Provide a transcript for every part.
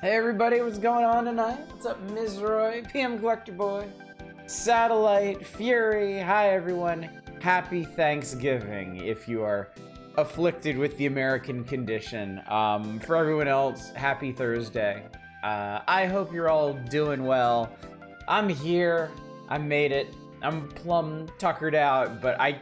Hey everybody, what's going on tonight? What's up, Ms. Roy, PM Collector Boy, Satellite, Fury, hi everyone. Happy Thanksgiving if you are afflicted with the American condition. For everyone else, happy Thursday. I hope you're all doing well. I'm here, I made it. I'm plumb tuckered out, but I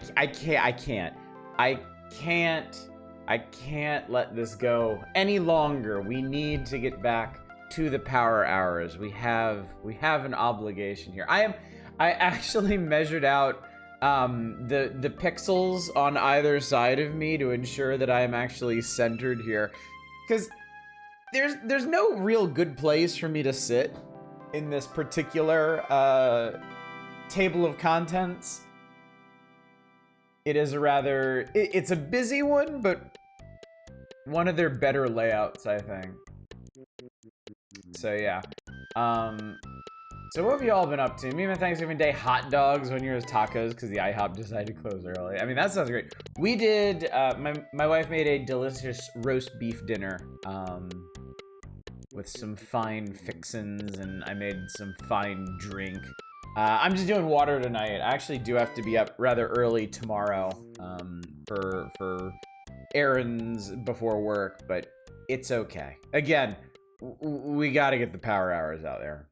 can't let this go any longer. We need to get back to the power hours. We have an obligation here. I actually measured out the pixels on either side of me to ensure that I am actually centered here, because there's no real good place for me to sit in this particular table of contents. It is it's a busy one, but one of their better layouts, I think. So yeah. So what have you all been up to? Me and my Thanksgiving Day hot dogs when yours tacos because the IHOP decided to close early. I mean, that sounds great. We did, my wife made a delicious roast beef dinner with some fine fixins, and I made some fine drink. I'm just doing water tonight. I actually do have to be up rather early tomorrow for errands before work, but it's okay. Again, we gotta get the power hours out there.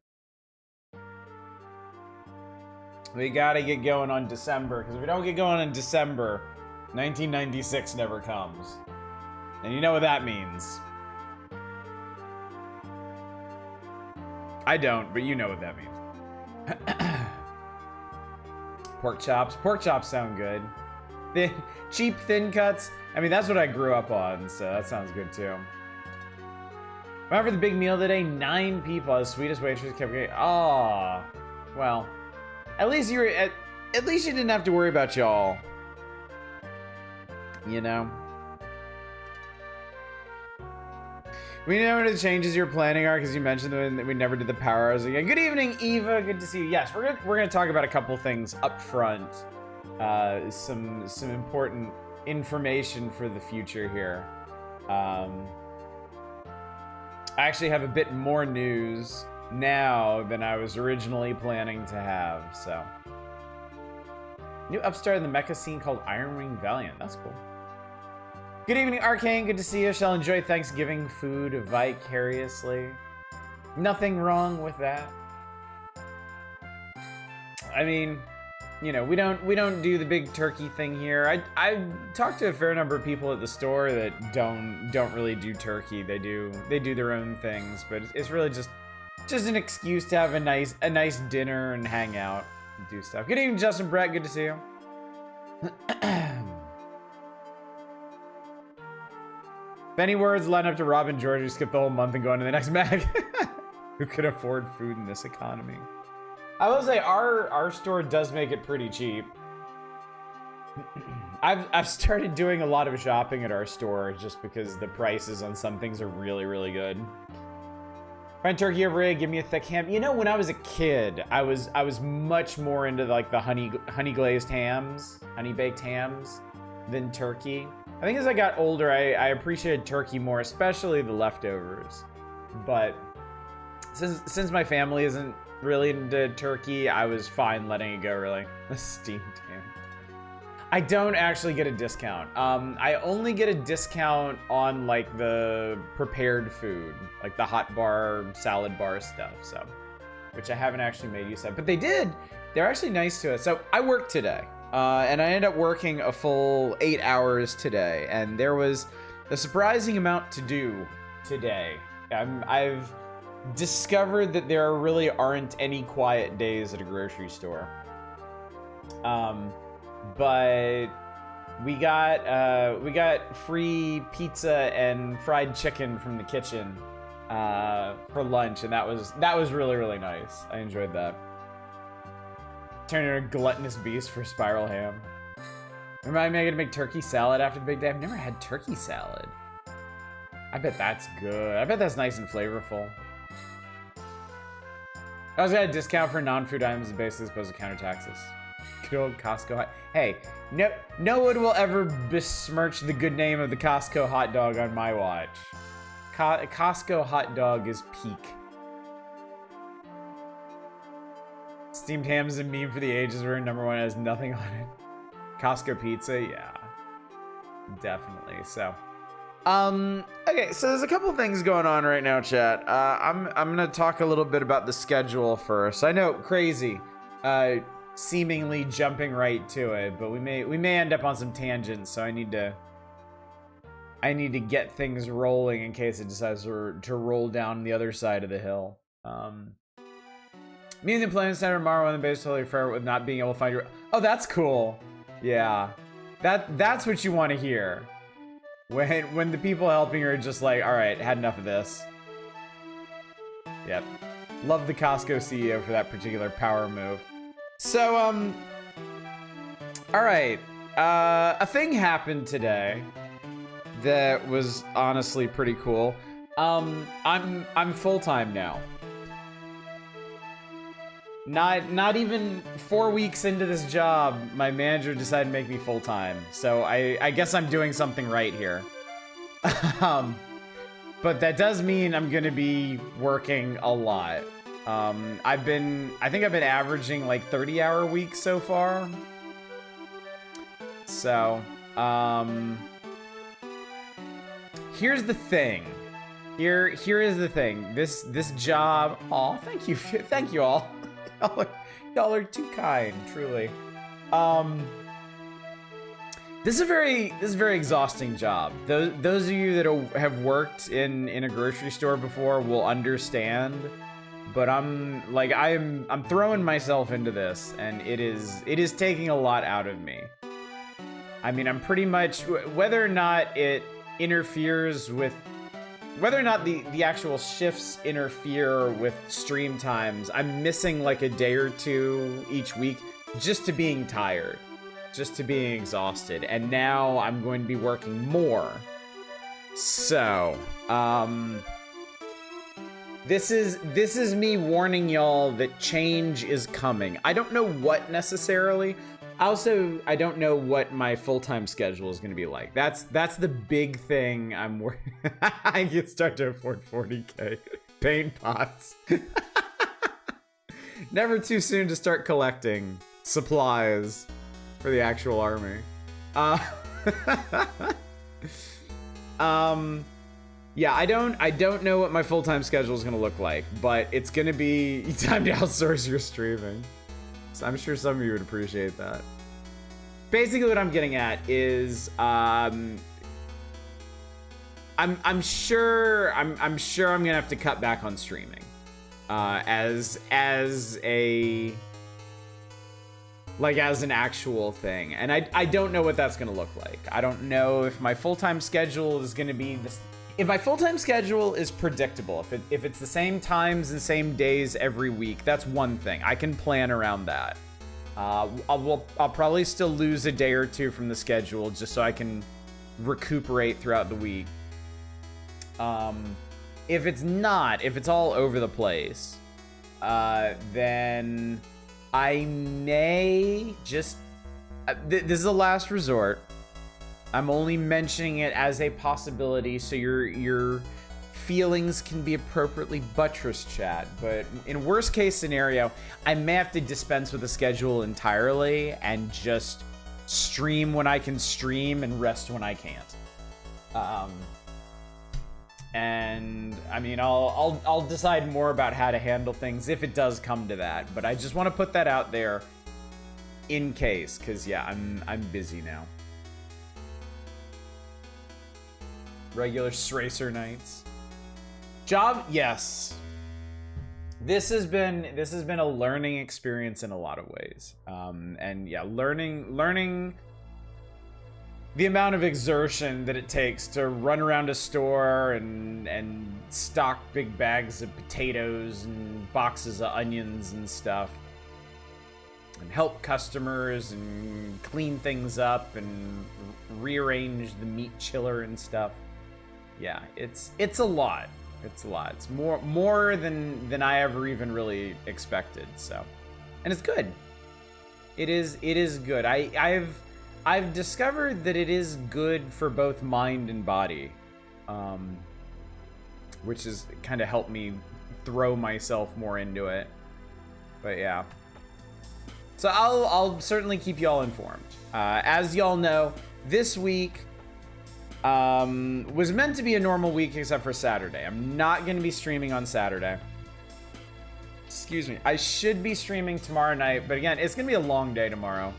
We gotta get going on December, because if we don't get going in December, 1996 never comes. And you know what that means. I don't, but you know what that means. Pork chops sound good. Cheap thin cuts. I mean, that's what I grew up on, so that sounds good too. Remember the big meal today? 9 people. The sweetest waitress kept getting. Oh, well, at least you didn't have to worry about y'all. You know. We know what the changes you're planning are, because you mentioned that we never did the power hours again. Good evening, Eva. Good to see you. Yes, we're gonna talk about a couple things up front. Some important information for the future here. I actually have a bit more news now than I was originally planning to have. So, new upstart in the mecha scene called Iron Wing Valiant. That's cool. Good evening, Arcane. Good to see you. Shall enjoy Thanksgiving food vicariously. Nothing wrong with that. I mean, you know, we don't do the big turkey thing here. I talked to a fair number of people at the store that don't really do turkey. They do their own things, but it's really just an excuse to have a nice dinner and hang out and do stuff. Good evening, Justin Brett. Good to see you. Any words line up to Rob and George who skip the whole month and go on to the next mag? Who could afford food in this economy? I will say our store does make it pretty cheap. I've started doing a lot of shopping at our store just because the prices on some things are really, really good. Fried turkey over egg, give me a thick ham. You know, when I was a kid, I was much more into like the honey glazed hams, honey baked hams than turkey. I think as I got older, I appreciated turkey more, especially the leftovers. But since my family isn't really into turkey, I was fine letting it go, really. The steamed ham. I don't actually get a discount. I only get a discount on like the prepared food, like the hot bar, salad bar stuff, so, which I haven't actually made use of. But they're actually nice to us. So I worked today. And I ended up working a full 8 hours today, and there was a surprising amount to do today. I've discovered that there really aren't any quiet days at a grocery store. But we got free pizza and fried chicken from the kitchen for lunch, and that was really, really nice. I enjoyed that. Turn into a gluttonous beast for spiral ham. Remind me I gotta make turkey salad after the big day. I've never had turkey salad. I bet that's good. I bet that's nice and flavorful. I also got a discount for non-food items basically as opposed to counter taxes. Good old Costco. Hey, no one will ever besmirch the good name of the Costco hot dog on my watch. Costco hot dog is peak. Steamed ham is a meme for the ages. We're number one, has nothing on it. Costco pizza, yeah, definitely. So, okay, so there's a couple things going on right now, chat. I'm gonna talk a little bit about the schedule first. I know, crazy, seemingly jumping right to it, but we may end up on some tangents. So I need to get things rolling in case it decides to roll down the other side of the hill. Me and the Planning Center tomorrow on the base totally fair with not being able to find your. Oh, that's cool. Yeah, that's what you want to hear. When the people helping are just like, all right, had enough of this. Yep. Love the Costco CEO for that particular power move. So, all right. A thing happened today that was honestly pretty cool. I'm full-time now. Not even 4 weeks into this job, my manager decided to make me full-time. So I guess I'm doing something right here. But that does mean I'm gonna be working a lot. I think I've been averaging like 30-hour weeks so far. So, here's the thing. Here is the thing. This job. Aw, thank you all. Y'all are too kind, truly. This is a very exhausting job. Those of you that have worked in a grocery store before will understand. But I'm throwing myself into this, and it is taking a lot out of me. I mean, I'm pretty much, whether or not it interferes with, whether or not the actual shifts interfere with stream times, I'm missing like a day or two each week just to being tired, just to being exhausted. And now I'm going to be working more. So, this is me warning y'all that change is coming. I don't know what necessarily. Also, I don't know what my full-time schedule is going to be like. That's the big thing I'm worried. I can start to afford 40K paint pots. Never too soon to start collecting supplies for the actual army. Yeah, I don't know what my full-time schedule is going to look like, but it's going to be time to outsource your streaming. So I'm sure some of you would appreciate that. Basically, what I'm getting at is, I'm sure I'm gonna have to cut back on streaming, as an actual thing, and I don't know what that's gonna look like. I don't know if my full-time schedule is gonna be this. If my full-time schedule is predictable, if it's the same times and same days every week, that's one thing. I can plan around that. I'll probably still lose a day or two from the schedule just so I can recuperate throughout the week. If it's all over the place, then I may just... this is a last resort. I'm only mentioning it as a possibility so your feelings can be appropriately buttressed, chat. But in worst case scenario, I may have to dispense with the schedule entirely and just stream when I can stream and rest when I can't. And I mean, I'll decide more about how to handle things if it does come to that. But I just want to put that out there in case, because yeah, I'm busy now. Regular Sracer nights. Job, yes. This has been a learning experience in a lot of ways. And yeah, learning the amount of exertion that it takes to run around a store and stock big bags of potatoes and boxes of onions and stuff, and help customers and clean things up and rearrange the meat chiller and stuff. Yeah, it's a lot. It's a lot. It's more than I ever even really expected. So, and it's good. It is good. I've discovered that it is good for both mind and body. which has kind of helped me throw myself more into it. But yeah. So I'll certainly keep y'all informed. As y'all know, this week was meant to be a normal week except for Saturday. I'm not going to be streaming on Saturday. Excuse me. I should be streaming tomorrow night, but again, it's going to be a long day tomorrow.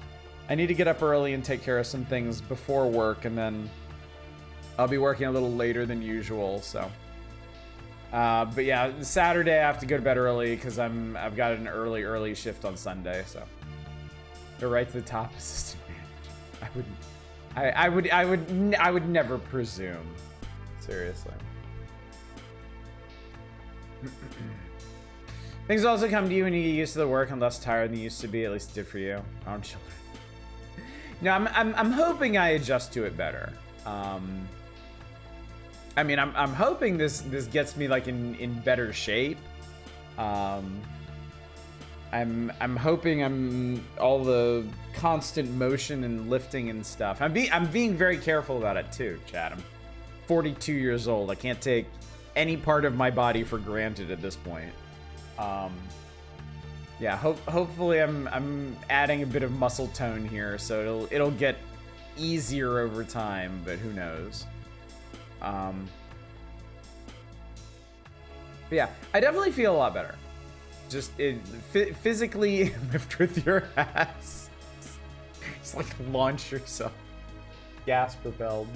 I need to get up early and take care of some things before work, and then I'll be working a little later than usual, so. But yeah, Saturday I have to go to bed early because I've got an early shift on Sunday, so. Go right to the top, assistant manager. I would never presume. Seriously. Things also come to you when you get used to the work and less tired than you used to be. At least it did for you. Aren't you? No, I'm hoping I adjust to it better. I mean, I'm hoping this gets me like in better shape. I'm hoping all the constant motion and lifting and stuff. I'm being very careful about it too, Chad. I'm 42 years old. I can't take any part of my body for granted at this point. Yeah, hopefully I'm adding a bit of muscle tone here, so it'll get easier over time, but who knows. But yeah, I definitely feel a lot better. Just physically lift with your ass. Just like launch yourself. Gas propelled.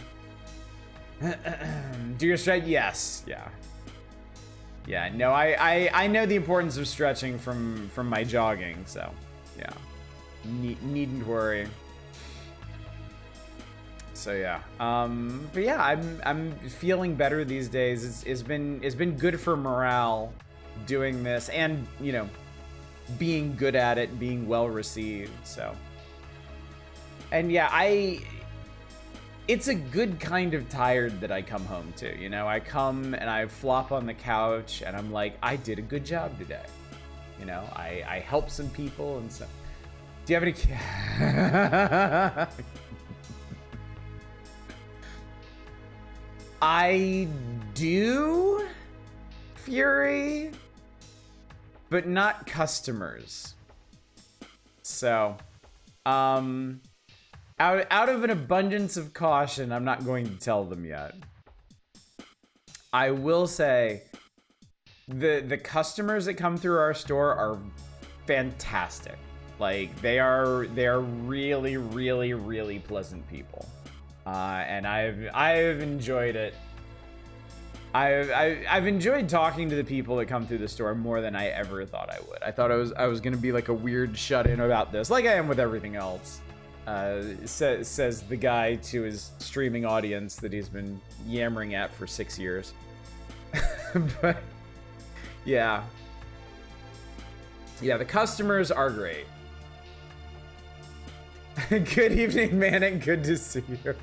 Do your stretch? Yes. Yeah. Yeah. No, I know the importance of stretching from my jogging, so yeah. Needn't worry. So yeah. But yeah, I'm feeling better these days. It's been good for morale doing this, and you know, being good at it, being well received. So, and yeah, it's a good kind of tired that I come home to. You know, I come and I flop on the couch and I'm like, I did a good job today. You know, I helped some people and stuff. Do you have any? I do, Fury, but not customers. So, out of an abundance of caution, I'm not going to tell them yet. I will say, the customers that come through our store are fantastic. Like, they are really, really, really pleasant people. And I've enjoyed it. I've enjoyed talking to the people that come through the store more than I ever thought I would. I thought I was gonna be like a weird shut-in about this, like I am with everything else. Says the guy to his streaming audience that he's been yammering at for 6 years. But yeah, the customers are great. Good evening, man, and good to see you.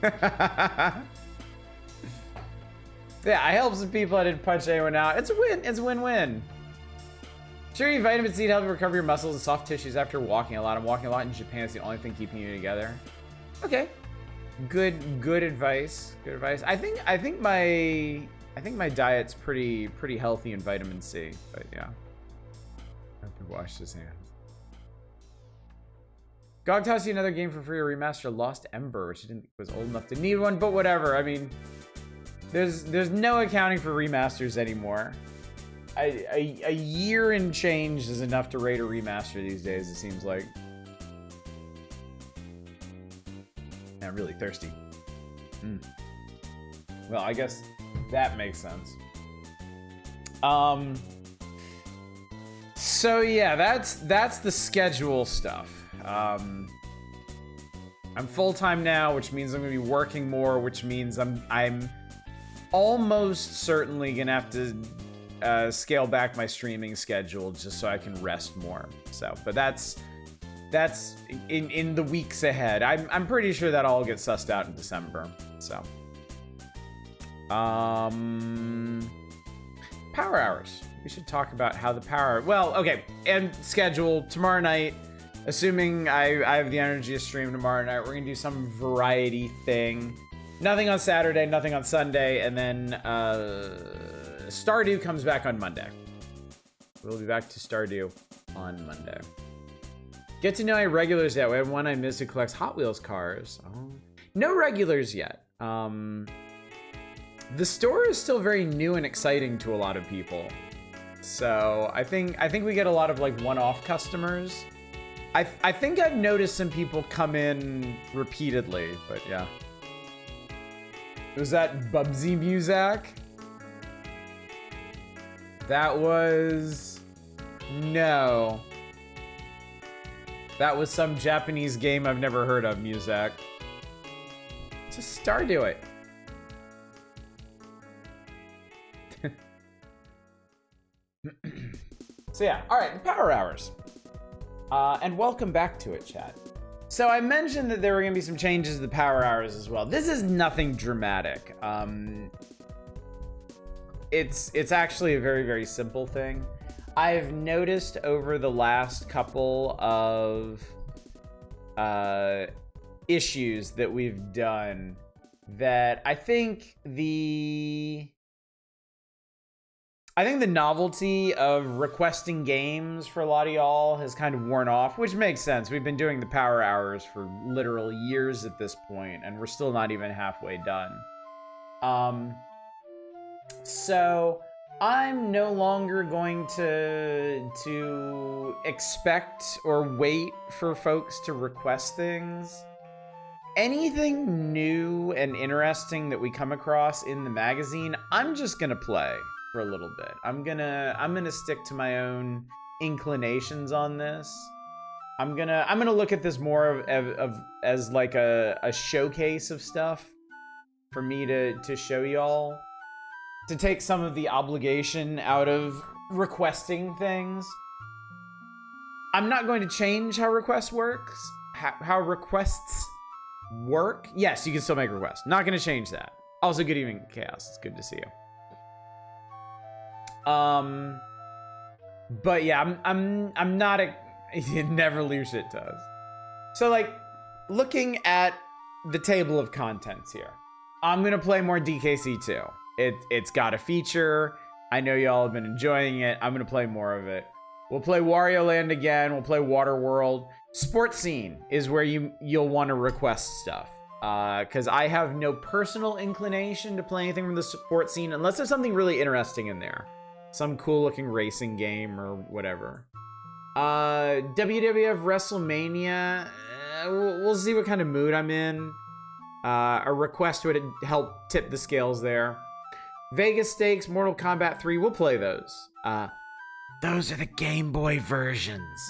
Yeah, I helped some people. I didn't punch anyone out. It's a win. It's a win-win. Sure, you vitamin C to help you recover your muscles and soft tissues after walking a lot. I'm walking a lot in Japan. It's the only thing keeping you together. Okay. Good advice. Good advice. I think my diet's pretty healthy in vitamin C, but yeah. I have to wash his hands. GOG tossed you another game for free, a remaster, Lost Ember, which I didn't think was old enough to need one, but whatever. I mean, there's no accounting for remasters anymore. A year and change is enough to rate a remaster these days, it seems like. I'm really thirsty. Well, I guess that makes sense. So yeah, that's the schedule stuff. I'm full-time now, which means I'm gonna be working more, which means I'm almost certainly gonna have to scale back my streaming schedule just so I can rest more. So, but that's in the weeks ahead. I'm pretty sure that all gets sussed out in December. So, power hours. We should talk about how the power... Well, okay, and schedule tomorrow night. Assuming I have the energy to stream tomorrow night, we're gonna do some variety thing. Nothing on Saturday, nothing on Sunday, and then Stardew comes back on Monday. We'll be back to Stardew on Monday. Get to know any regulars yet. We have one I missed who collects Hot Wheels cars. Oh. No regulars yet. The store is still very new and exciting to a lot of people. So I think we get a lot of like one-off customers. I think I've noticed some people come in repeatedly, but yeah. Was that Bubsy Muzak? That was... No. That was some Japanese game I've never heard of, Muzak. Just Stardew it. So yeah, alright, the Power Hours. And welcome back to it, chat. So I mentioned that there were going to be some changes to the Power Hours as well. This is nothing dramatic. It's actually a very, very simple thing. I've noticed over the last couple of issues that we've done that I think the novelty of requesting games for a lot of y'all has kind of worn off, which makes sense. We've been doing the Power Hours for literal years at this point, and we're still not even halfway done. So I'm no longer going to expect or wait for folks to request things. Anything new and interesting that we come across in the magazine, I'm just gonna play for a little bit. I'm gonna stick to my own inclinations on this. I'm gonna look at this more as like a showcase of stuff for me to show y'all, to take some of the obligation out of requesting things. I'm not going to change how requests works. How requests work. Yes, you can still make requests. Not going to change that. Also, good evening, Chaos. It's good to see you. But yeah, I'm not a. You never leave shit to us. So like, looking at the table of contents here, I'm gonna play more DKC2. It's got a feature. I know y'all have been enjoying it. I'm gonna play more of it. We'll play Wario Land again. We'll play Water World. Sports Scene is where you'll want to request stuff. Because I have no personal inclination to play anything from the Sports Scene unless there's something really interesting in there. Some cool looking racing game or whatever. WWF WrestleMania. We'll see what kind of mood I'm in. A request would help tip the scales there. Vegas Stakes, Mortal Kombat 3, we'll play those. Those are the Game Boy versions.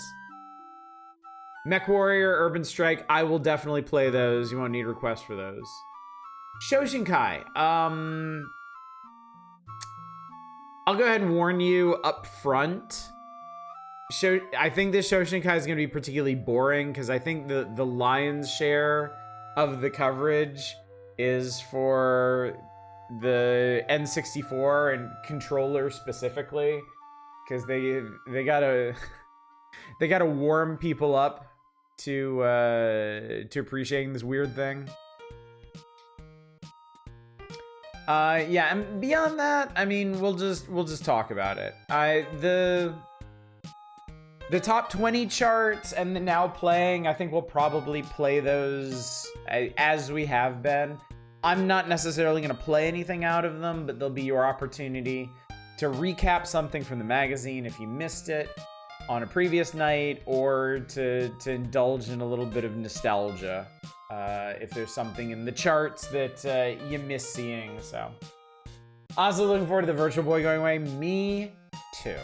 Mech Warrior, Urban Strike, I will definitely play those. You won't need requests for those. Shoshinkai, I'll go ahead and warn you up front. I think this Shoshinkai is going to be particularly boring because I think the lion's share of the coverage is for the N64 and controller specifically, because they gotta warm people up to appreciating this weird thing. Yeah, and beyond that, I mean, we'll just talk about it. The top 20 charts and the now playing, I think we'll probably play those as we have been. I'm not necessarily going to play anything out of them, but they'll be your opportunity to recap something from the magazine if you missed it on a previous night, or to indulge in a little bit of nostalgia if there's something in the charts that you miss seeing. So, also looking forward to the Virtual Boy going away. Me too.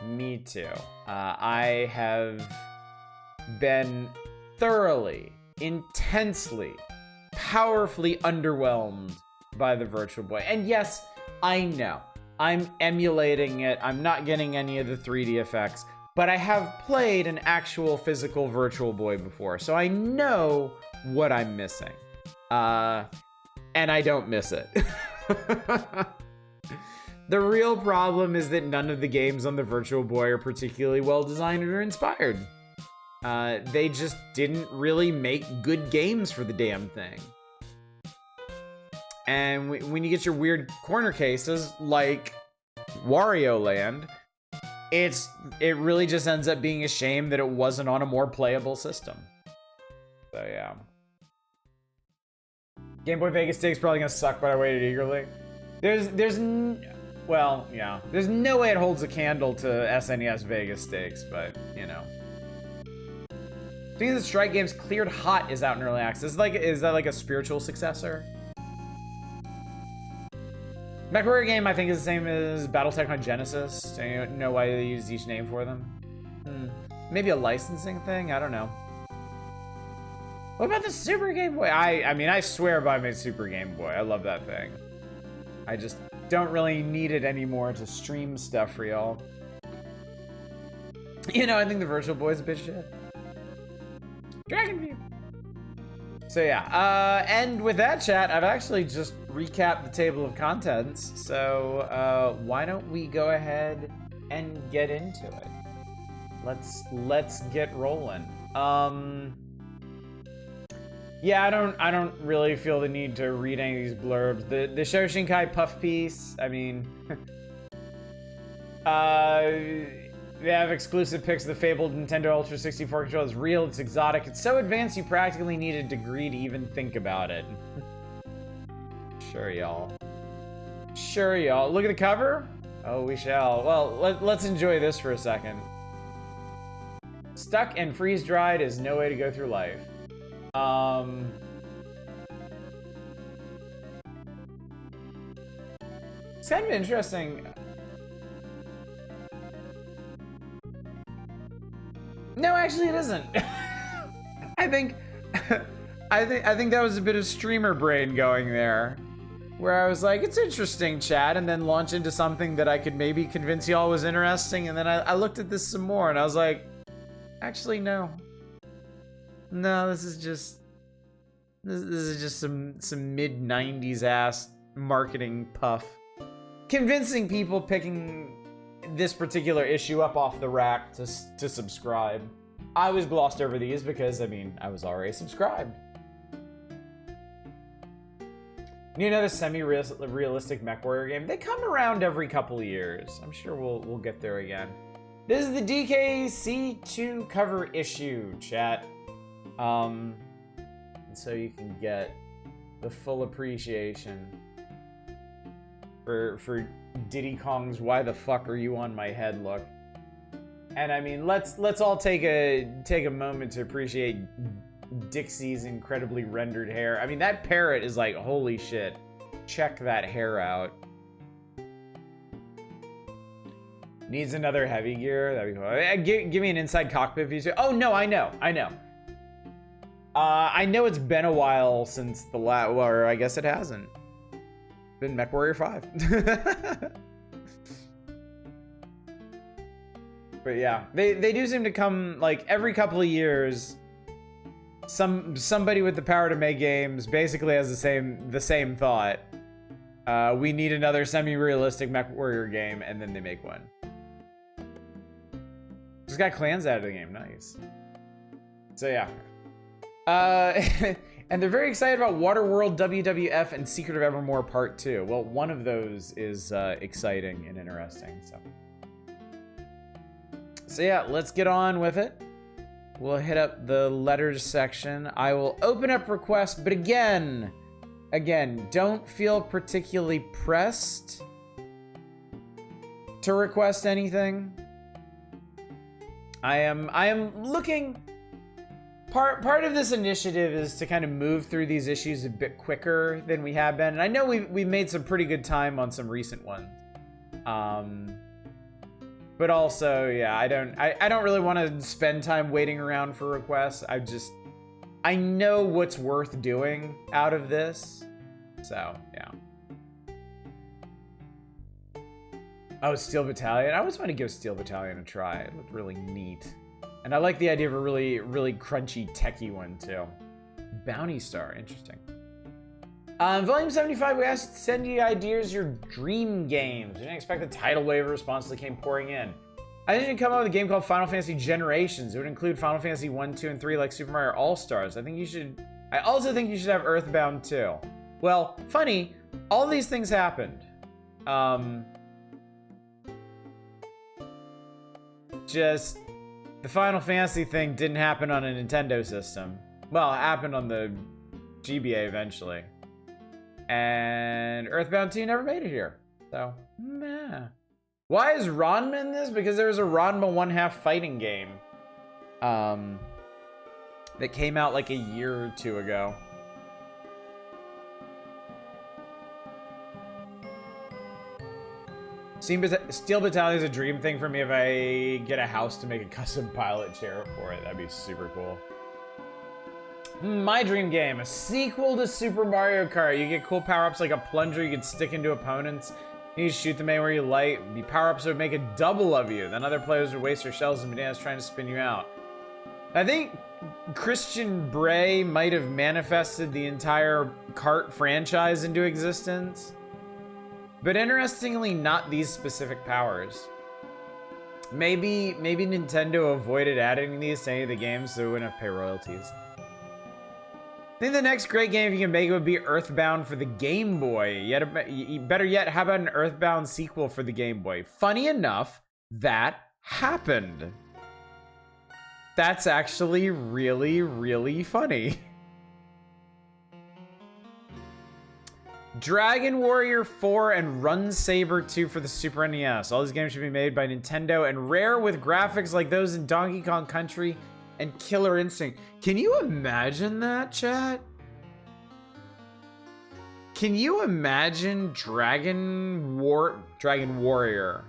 Me too. I have been thoroughly, intensely, powerfully underwhelmed by the Virtual Boy. And yes, I know, I'm emulating it. I'm not getting any of the 3D effects, but I have played an actual physical Virtual Boy before, so I know what I'm missing. And I don't miss it. The real problem is that none of the games on the Virtual Boy are particularly well designed or inspired. They just didn't really make good games for the damn thing. And when you get your weird corner cases like Wario Land, it really just ends up being a shame that it wasn't on a more playable system. So yeah. Game Boy Vegas Stakes probably gonna suck, but I waited eagerly. Well, yeah. There's no way it holds a candle to SNES Vegas Stakes, but, you know. Speaking of the Strike games, Cleared Hot is out in early access. Is that like a spiritual successor? MechWarrior game, I think, is the same as Battletech on Genesis. Do you know why they use each name for them? Maybe a licensing thing? I don't know. What about the Super Game Boy? I mean, I swear by my Super Game Boy. I love that thing. I just don't really need it anymore to stream stuff for y'all. You know, I think the Virtual Boy's a bitch shit. Dragon View. So yeah, and with that, chat, I've actually just recapped the table of contents. So why don't we go ahead and get into it? Let's get rolling. Yeah, I don't really feel the need to read any of these blurbs. The Shoshinkai puff piece, I mean, they have exclusive pics of the fabled Nintendo Ultra 64 controller. It's real, it's exotic, it's so advanced you practically need a degree to even think about it. Sure, y'all. Sure, y'all. Look at the cover. Oh, we shall. Well, let's enjoy this for a second. Stuck and freeze-dried is no way to go through life. It's kind of interesting. No, actually it isn't. I think that was a bit of streamer brain going there, where I was like, it's interesting, chat, and then launch into something that I could maybe convince y'all was interesting, and then I looked at this some more and I was like, actually no. No, this is just some mid-90s ass marketing puff. Convincing people picking this particular issue up off the rack to subscribe. I was glossed over these because, I mean, I was already subscribed. You know, the semi-realistic MechWarrior game, they come around every couple of years. I'm sure we'll get there again. This is the DKC2 cover issue, chat. And so you can get the full appreciation for Diddy Kong's "Why the fuck are you on my head?" look. And I mean, let's all take a moment to appreciate Dixie's incredibly rendered hair. I mean, that parrot is like, holy shit. Check that hair out. Needs another heavy gear. That'd be cool. Give me an inside cockpit view. Oh no, I know. I know it's been a while since the last, or I guess it hasn't. Been MechWarrior 5. But yeah, they do seem to come like every couple of years. Somebody with the power to make games basically has the same thought. We need another semi-realistic MechWarrior game, and then they make one. Just got clans out of the game, nice. So yeah. And they're very excited about Waterworld, WWF, and Secret of Evermore Part 2. Well, one of those is exciting and interesting, So yeah, let's get on with it. We'll hit up the letters section. I will open up requests, but again, don't feel particularly pressed to request anything. I am looking. Part of this initiative is to kind of move through these issues a bit quicker than we have been, and I know we made some pretty good time on some recent ones. But also, yeah, I don't really want to spend time waiting around for requests. I know what's worth doing out of this. So, yeah. Oh, Steel Battalion. I always want to give Steel Battalion a try. It looked really neat. And I like the idea of a really, really crunchy, techie one, too. Bounty Star. Interesting. Volume 75, we asked to send you ideas, your dream games. We didn't expect the tidal wave of response that came pouring in. I think you should come up with a game called Final Fantasy Generations. It would include Final Fantasy 1, 2, and 3 like Super Mario All-Stars. I also think you should have Earthbound 2. Well, funny, all these things happened. Just the Final Fantasy thing didn't happen on a Nintendo system. Well, it happened on the GBA eventually. And Earthbound 2 never made it here. So, meh. Why is Ranma in this? Because there was a Ranma 1/2 fighting game. That came out like a year or two ago. Steel Battalion is a dream thing for me if I get a house to make a custom pilot chair for it. That'd be super cool. My dream game, a sequel to Super Mario Kart. You get cool power-ups like a plunger you can stick into opponents. You can shoot them anywhere you like. The power-ups would make a double of you. Then other players would waste their shells and bananas trying to spin you out. I think Christian Bray might have manifested the entire Kart franchise into existence. But interestingly, not these specific powers. Maybe Nintendo avoided adding these to any of the games so they wouldn't have to pay royalties. I think the next great game if you can make it would be Earthbound for the Game Boy. Better yet, how about an Earthbound sequel for the Game Boy? Funny enough, that happened. That's actually really, really funny. Dragon Warrior 4 and Run Saber 2 for the Super NES. All these games should be made by Nintendo and rare with graphics like those in Donkey Kong Country and Killer Instinct. Can you imagine that, chat? Can you imagine Dragon Warrior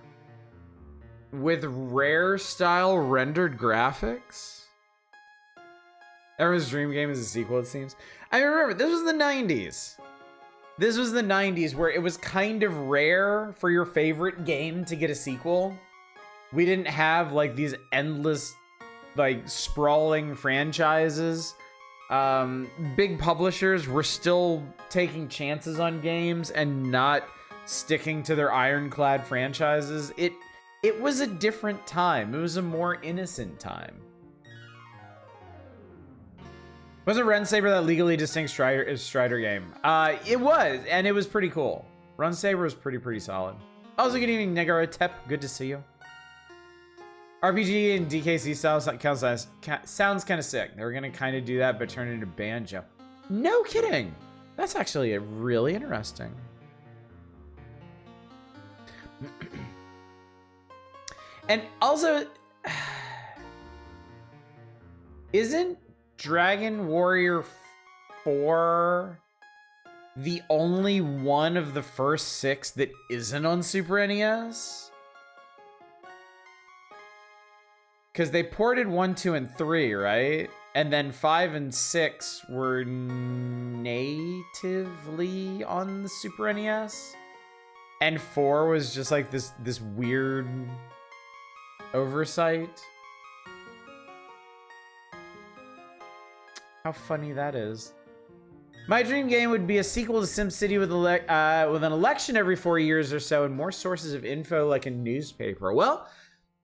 with rare style rendered graphics? Everyone's dream game is a sequel, it seems. I remember, this was the 90s. This was the 90s where it was kind of rare for your favorite game to get a sequel. We didn't have like these endless, like sprawling franchises. Big publishers were still taking chances on games and not sticking to their ironclad franchises. It was a different time. It was a more innocent time. Wasn't Run Saber that legally distinct Strider game? It was, and it was pretty cool. Run Saber was pretty solid. Also, good evening, Negarotep. Good to see you. RPG and DKC style sounds kind of sick. They were gonna kind of do that, but turn it into Banjo. No kidding. That's actually really interesting. And also, isn't Dragon Warrior 4 the only one of the first 6 that isn't on Super NES? Because they ported 1, 2, and 3, right? And then 5 and 6 were natively on the Super NES. And 4 was just like this weird oversight. How funny that is. My dream game would be a sequel to SimCity with an election every 4 years or so and more sources of info like a newspaper. Well,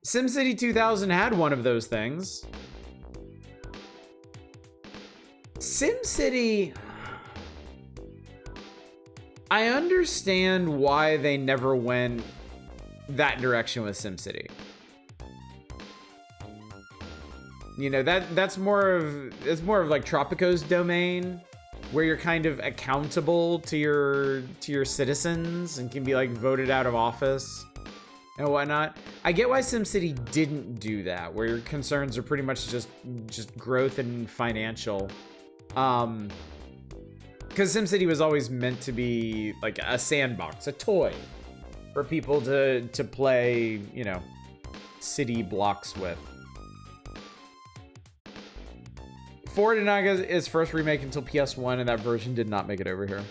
SimCity 2000 had one of those things. SimCity... I understand why they never went that direction with SimCity. You know, it's more of like Tropico's domain, where you're kind of accountable to your citizens and can be like voted out of office and whatnot. I get why SimCity didn't do that, where your concerns are pretty much just growth and financial. Because SimCity was always meant to be like a sandbox, a toy for people to play, you know, city blocks with. Ford did not get its first remake until PS1, and that version did not make it over here.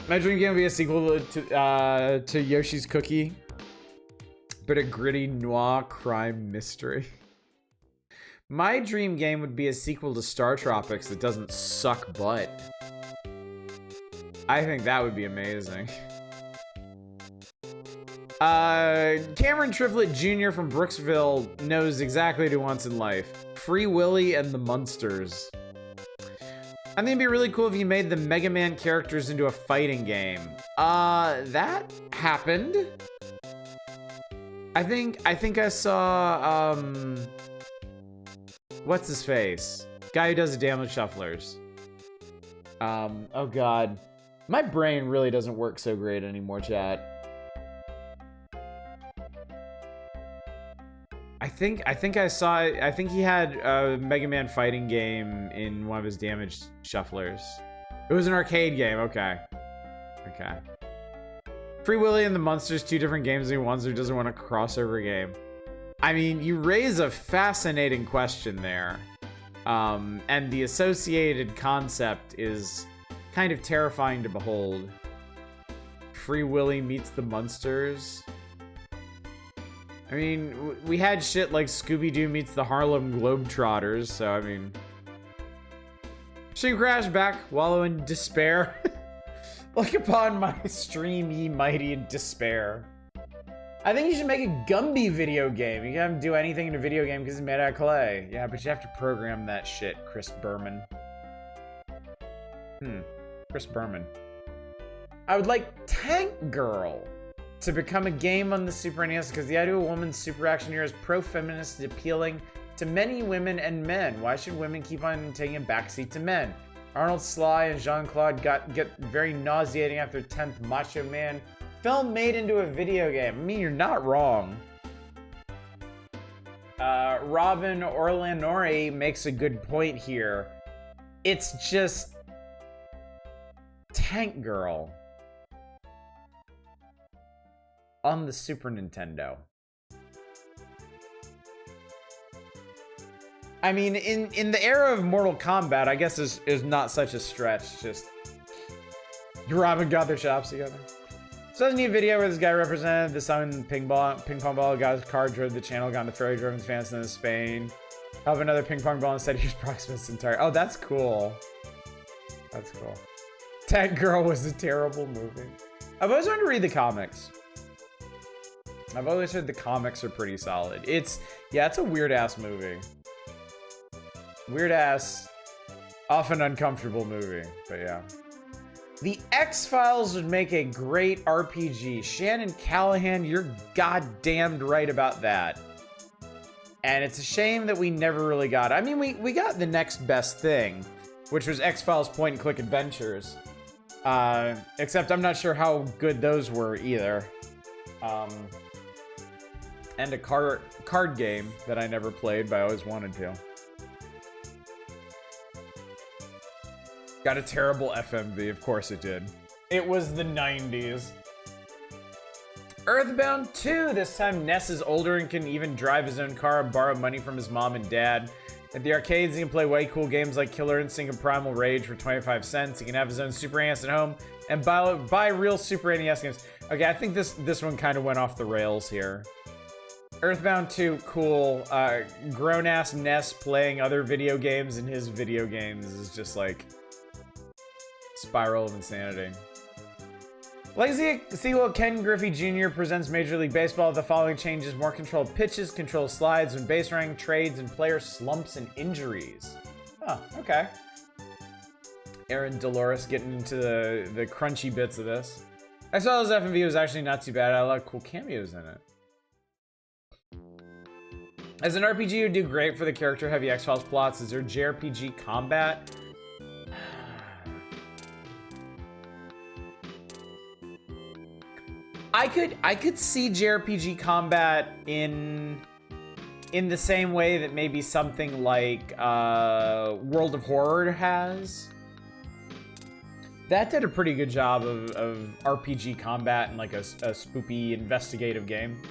My dream game would be a sequel to Yoshi's Cookie, but a gritty noir crime mystery. My dream game would be a sequel to Star Tropics that doesn't suck butt. I think that would be amazing. Cameron Triplett Jr. from Brooksville knows exactly what he wants in life. Free Willy and the Munsters. I think it'd be really cool if you made the Mega Man characters into a fighting game. That happened. I think I saw, what's his face? Guy who does the damage shufflers. Oh god. My brain really doesn't work so great anymore, chat. I think he had a Mega Man fighting game in one of his damage shufflers. It was an arcade game, okay. Okay. Free Willy and the Monsters, 2 different games and he wants or doesn't want a crossover game. I mean, you raise a fascinating question there. And the associated concept is kind of terrifying to behold. Free Willy meets the Munsters. I mean, we had shit like Scooby-Doo meets the Harlem Globetrotters, so I mean... Stream crash back, wallow in despair. Look upon my stream, ye mighty in despair. I think you should make a Gumby video game. You can't do anything in a video game because it's made out of clay. Yeah, but you have to program that shit, Chris Berman. Chris Berman. I would like Tank Girl to become a game on the Super NES because the idea of a woman's super action hero is pro-feminist, appealing to many women and men. Why should women keep on taking a backseat to men? Arnold Sly and Jean-Claude get very nauseating after 10th Macho Man film made into a video game. I mean, you're not wrong. Robin Orlanori makes a good point here. It's just Tank Girl on the Super Nintendo. I mean, in the era of Mortal Kombat, I guess is not such a stretch. Just Robin got their shops together. So there's a new video where this guy represented the Sun ping pong ball, got his car, drove the channel, got into ferry, drove his fans into Spain. Have another ping pong ball and said here's Proximus entire. Oh, that's cool. That's cool. Tank Girl was a terrible movie. I've always wanted to read the comics. I've always heard the comics are pretty solid. It's a weird ass movie. Weird ass, often uncomfortable movie, but yeah. The X-Files would make a great RPG. Shannon Callahan, you're goddamned right about that. And it's a shame that we never really got it. I mean, we got the next best thing, which was X-Files Point and Click Adventures. Except I'm not sure how good those were either. And a card game that I never played, but I always wanted to. Got a terrible FMV, of course it did. It was the 90s. Earthbound 2, this time Ness is older and can even drive his own car and borrow money from his mom and dad. At the arcades, he can play way cool games like Killer Instinct and Primal Rage for 25 cents. He can have his own Super NES at home and buy real Super NES games. Okay, I think this one kind of went off the rails here. Earthbound 2, cool. Grown-ass Ness playing other video games in his video games is just like... spiral of insanity. Legacy sequel Ken Griffey Jr. presents Major League Baseball. The following changes: more controlled pitches, controlled slides when base running, trades, and player slumps and injuries. Oh, okay. Aaron Dolores getting into the crunchy bits of this. I saw this FMV was actually not too bad. I had a lot of cool cameos in it. As an RPG, it would do great for the character-heavy X-Files plots. Is there JRPG combat? I could see JRPG combat in the same way that maybe something like World of Horror has. That did a pretty good job of RPG combat in like a spoopy investigative game.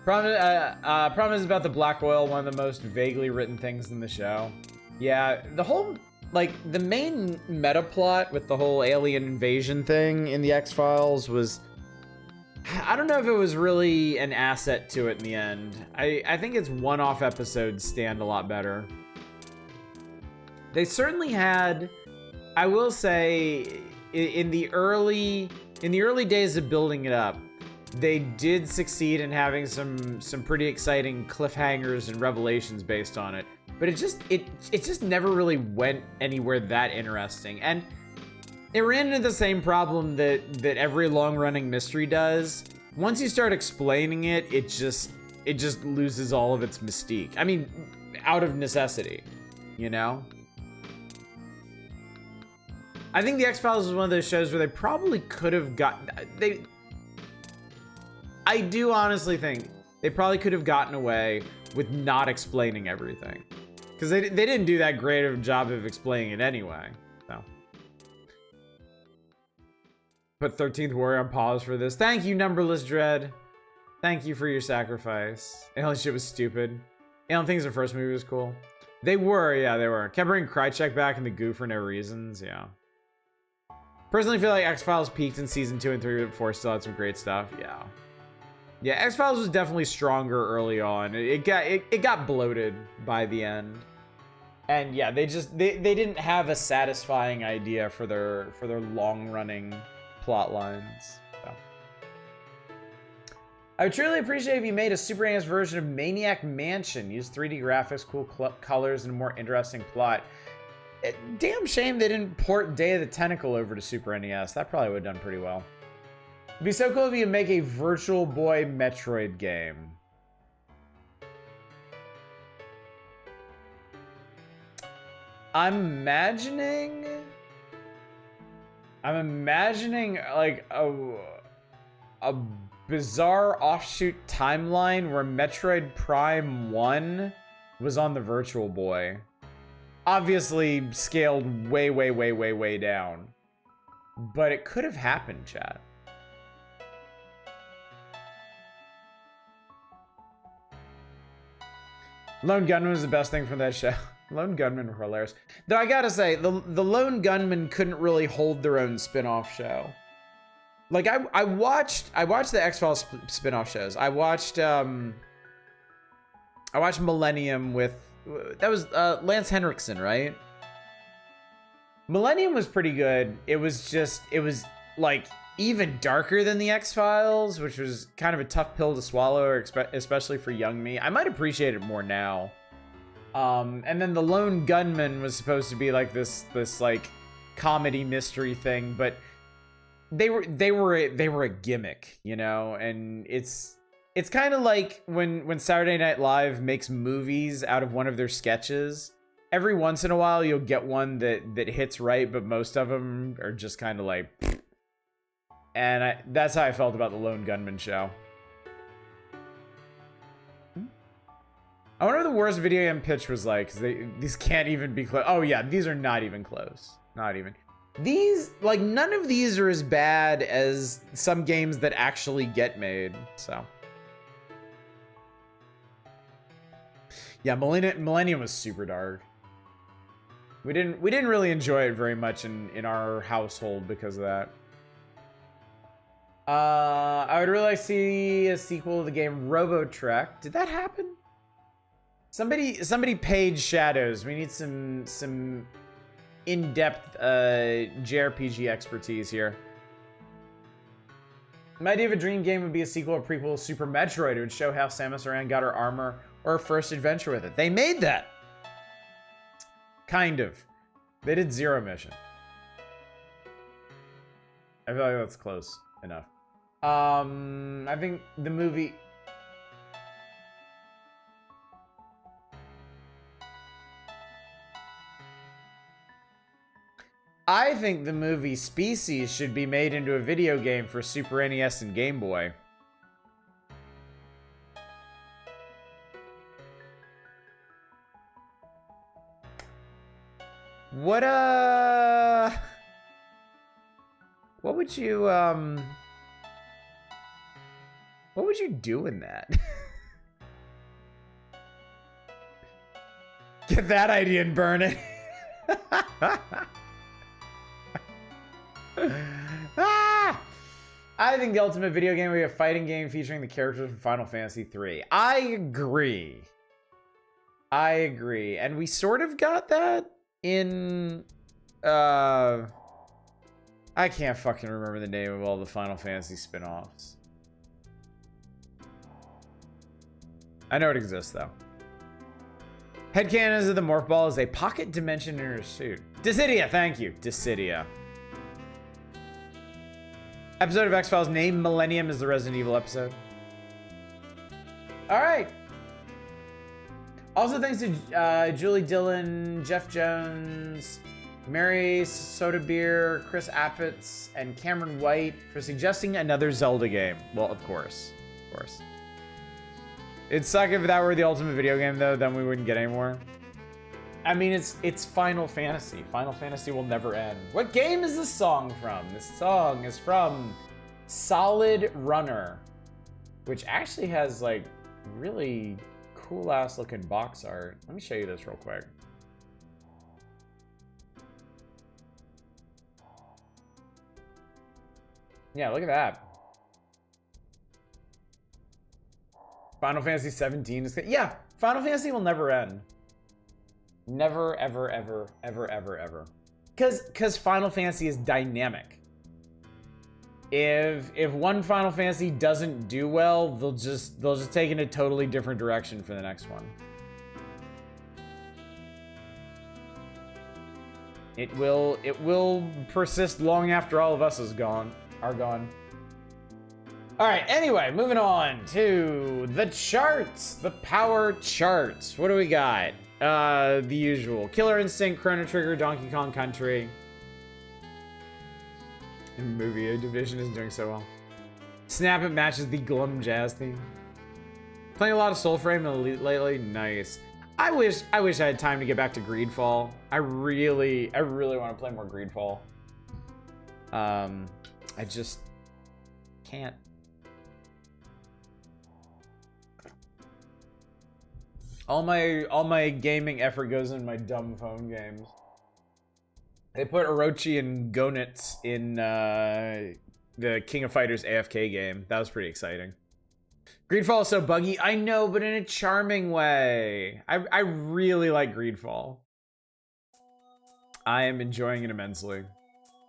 Problem is about the black oil, one of the most vaguely written things in the show. Yeah, the whole, like, the main meta plot with the whole alien invasion thing in the X-Files was... I don't know if it was really an asset to it in the end. I think its one-off episodes stand a lot better. They certainly had, I will say, in the early days of building it up, they did succeed in having some pretty exciting cliffhangers and revelations based on it. But it just never really went anywhere that interesting. And it ran into the same problem that every long-running mystery does. Once you start explaining it, it just loses all of its mystique. I mean, out of necessity, you know? I think The X-Files was one of those shows where they probably could have I do honestly think they probably could have gotten away with not explaining everything. Because they didn't do that great of a job of explaining it anyway. So. Put 13th Warrior on pause for this. Thank you, Numberless Dread. Thank you for your sacrifice. Alien shit was stupid. Alien Things, the first movie was cool. They were, yeah, they were. Kept bringing Krychek back in the goo for no reasons, yeah. Personally feel like X-Files peaked in season 2 and 3 before still had some great stuff, yeah. Yeah, X-Files was definitely stronger early on. It got bloated by the end. And yeah, they didn't have a satisfying idea for their long-running plot lines. So. I would truly appreciate if you made a Super NES version of Maniac Mansion. Use 3D graphics, cool colors, and a more interesting plot. Damn shame they didn't port Day of the Tentacle over to Super NES. That probably would have done pretty well. It'd be so cool if you could make a Virtual Boy Metroid game. I'm imagining like a bizarre offshoot timeline where Metroid Prime 1 was on the Virtual Boy. Obviously scaled way down. But it could have happened, chat. Lone Gunman was the best thing from that show. Lone Gunman were hilarious. Though I gotta say, the Lone Gunman couldn't really hold their own spin-off show. Like I watched the X-Files spin-off shows. I watched Millennium with that was Lance Henriksen, right? Millennium was pretty good. It was like even darker than the X-Files, which was kind of a tough pill to swallow, especially for young me. I might appreciate it more now. And then the Lone Gunman was supposed to be like this like comedy mystery thing, but they were a gimmick, you know. And it's kind of like when Saturday Night Live makes movies out of one of their sketches. Every once in a while, you'll get one that hits right, but most of them are just kind of like. And that's how I felt about the Lone Gunman show. I wonder what the worst video game pitch was like, because these can't even be close. Oh yeah, these are not even close. Not even. These, like, none of these are as bad as some games that actually get made, so. Yeah, Millennium was super dark. We didn't really enjoy it very much in our household because of that. I would really like to see a sequel to the game Robotrek. Did that happen? Somebody paid Shadows. We need some in-depth JRPG expertise here. My idea of a dream game would be a sequel or prequel to Super Metroid. It would show how Samus Aran got her armor or her first adventure with it. They made that. Kind of. They did Zero Mission. I feel like that's close enough. I think the movie... I think the movie Species should be made into a video game for Super NES and Game Boy. What would you do in that? Get that idea and burn it. I think the ultimate video game would be a fighting game featuring the characters from Final Fantasy III. I agree. And we sort of got that in I can't fucking remember the name of all the Final Fantasy spin-offs. I know it exists, though. Headcanons of the Morph Ball is a pocket dimension in her suit. Dissidia, thank you. Dissidia. Episode of X-Files named Millennium is the Resident Evil episode. All right. Also, thanks to Julie Dillon, Jeff Jones, Mary Soda Beer, Chris Appetz, and Cameron White for suggesting another Zelda game. Well, of course. Of course. It'd suck if that were the ultimate video game, though. Then we wouldn't get any more. I mean, it's Final Fantasy. Final Fantasy will never end. What game is this song from? This song is from Solid Runner, which actually has, like, really cool-ass looking box art. Let me show you this real quick. Yeah, look at that. Final Fantasy 17 is... Yeah, Final Fantasy will never end. Never, ever, ever, ever, ever, ever. Because Final Fantasy is dynamic. If one Final Fantasy doesn't do well, they'll just take it in a totally different direction for the next one. It will persist long after all of us are gone. All right, anyway, moving on to the charts, the power charts. What do we got? The usual. Killer Instinct, Chrono Trigger, Donkey Kong Country. And Movie Division is doing so well. Snap It matches the Glum Jazz theme. Playing a lot of Soulframe lately. Nice. I wish I had time to get back to Greedfall. I really want to play more Greedfall. I just can't. All my gaming effort goes in my dumb phone games. They put Orochi and Gonitz in the King of Fighters AFK game. That was pretty exciting. Greedfall is so buggy. I know, but in a charming way. I really like Greedfall. I am enjoying it immensely.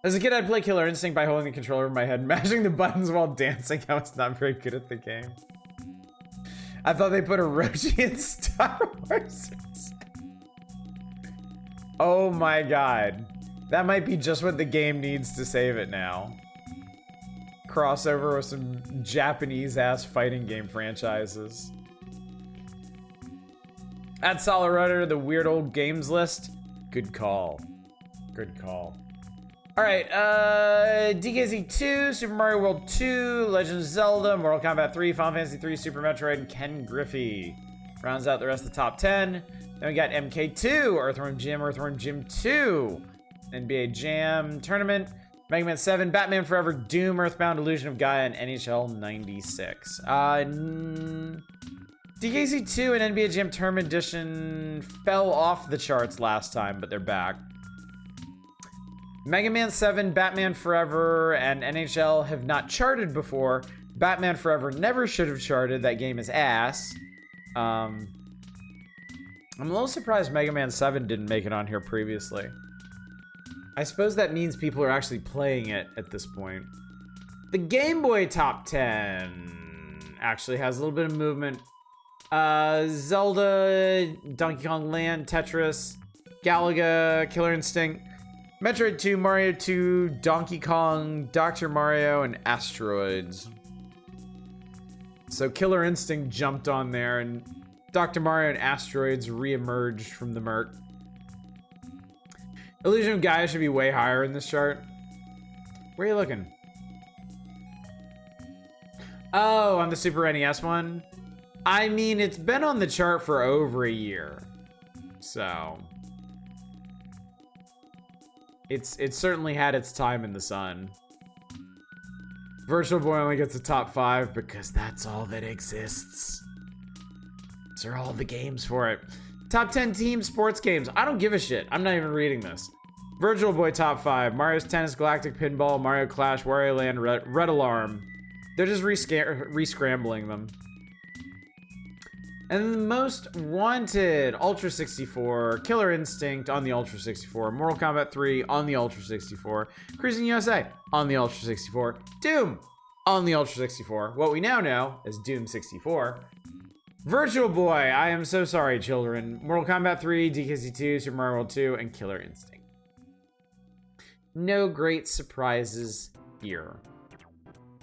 As a kid, I'd play Killer Instinct by holding the controller over my head and mashing the buttons while dancing. I was not very good at the game. I thought they put Orochi in Star Wars. Oh my god. That might be just what the game needs to save it now. Crossover with some Japanese-ass fighting game franchises. At Solid Runner, the weird old games list. Good call. Good call. Alright, DKZ 2, Super Mario World 2, Legend of Zelda, Mortal Kombat 3, Final Fantasy 3, Super Metroid, and Ken Griffey. Rounds out the rest of the top 10. Then we got MK2, Earthworm Jim 2, NBA Jam Tournament, Mega Man 7, Batman Forever, Doom, Earthbound, Illusion of Gaia, and NHL 96. DKZ 2 and NBA Jam Tournament Edition fell off the charts last time, but they're back. Mega Man 7, Batman Forever, and NHL have not charted before. Batman Forever never should have charted. That game is ass. I'm a little surprised Mega Man 7 didn't make it on here previously. I suppose that means people are actually playing it at this point. The Game Boy Top 10 actually has a little bit of movement. Zelda, Donkey Kong Land, Tetris, Galaga, Killer Instinct, Metroid 2, Mario 2, Donkey Kong, Dr. Mario, and Asteroids. So Killer Instinct jumped on there, and Dr. Mario and Asteroids re-emerged from the murk. Illusion of Gaia should be way higher in this chart. Where are you looking? Oh, on the Super NES one? I mean, it's been on the chart for over a year. So... It's certainly had its time in the sun. Virtual Boy only gets a top 5 because that's all that exists. These are all the games for it. Top 10 team sports games. I don't give a shit. I'm not even reading this. Virtual Boy top 5. Mario's Tennis, Galactic Pinball, Mario Clash, Wario Land, Red Alarm. They're just re-scrambling them. And the most wanted, Ultra 64, Killer Instinct on the Ultra 64, Mortal Kombat 3 on the Ultra 64, Cruising USA on the Ultra 64, Doom on the Ultra 64, what we now know as Doom 64, Virtual Boy, I am so sorry, children. Mortal Kombat 3, DKC 2, Super Mario World 2, and Killer Instinct. No great surprises here.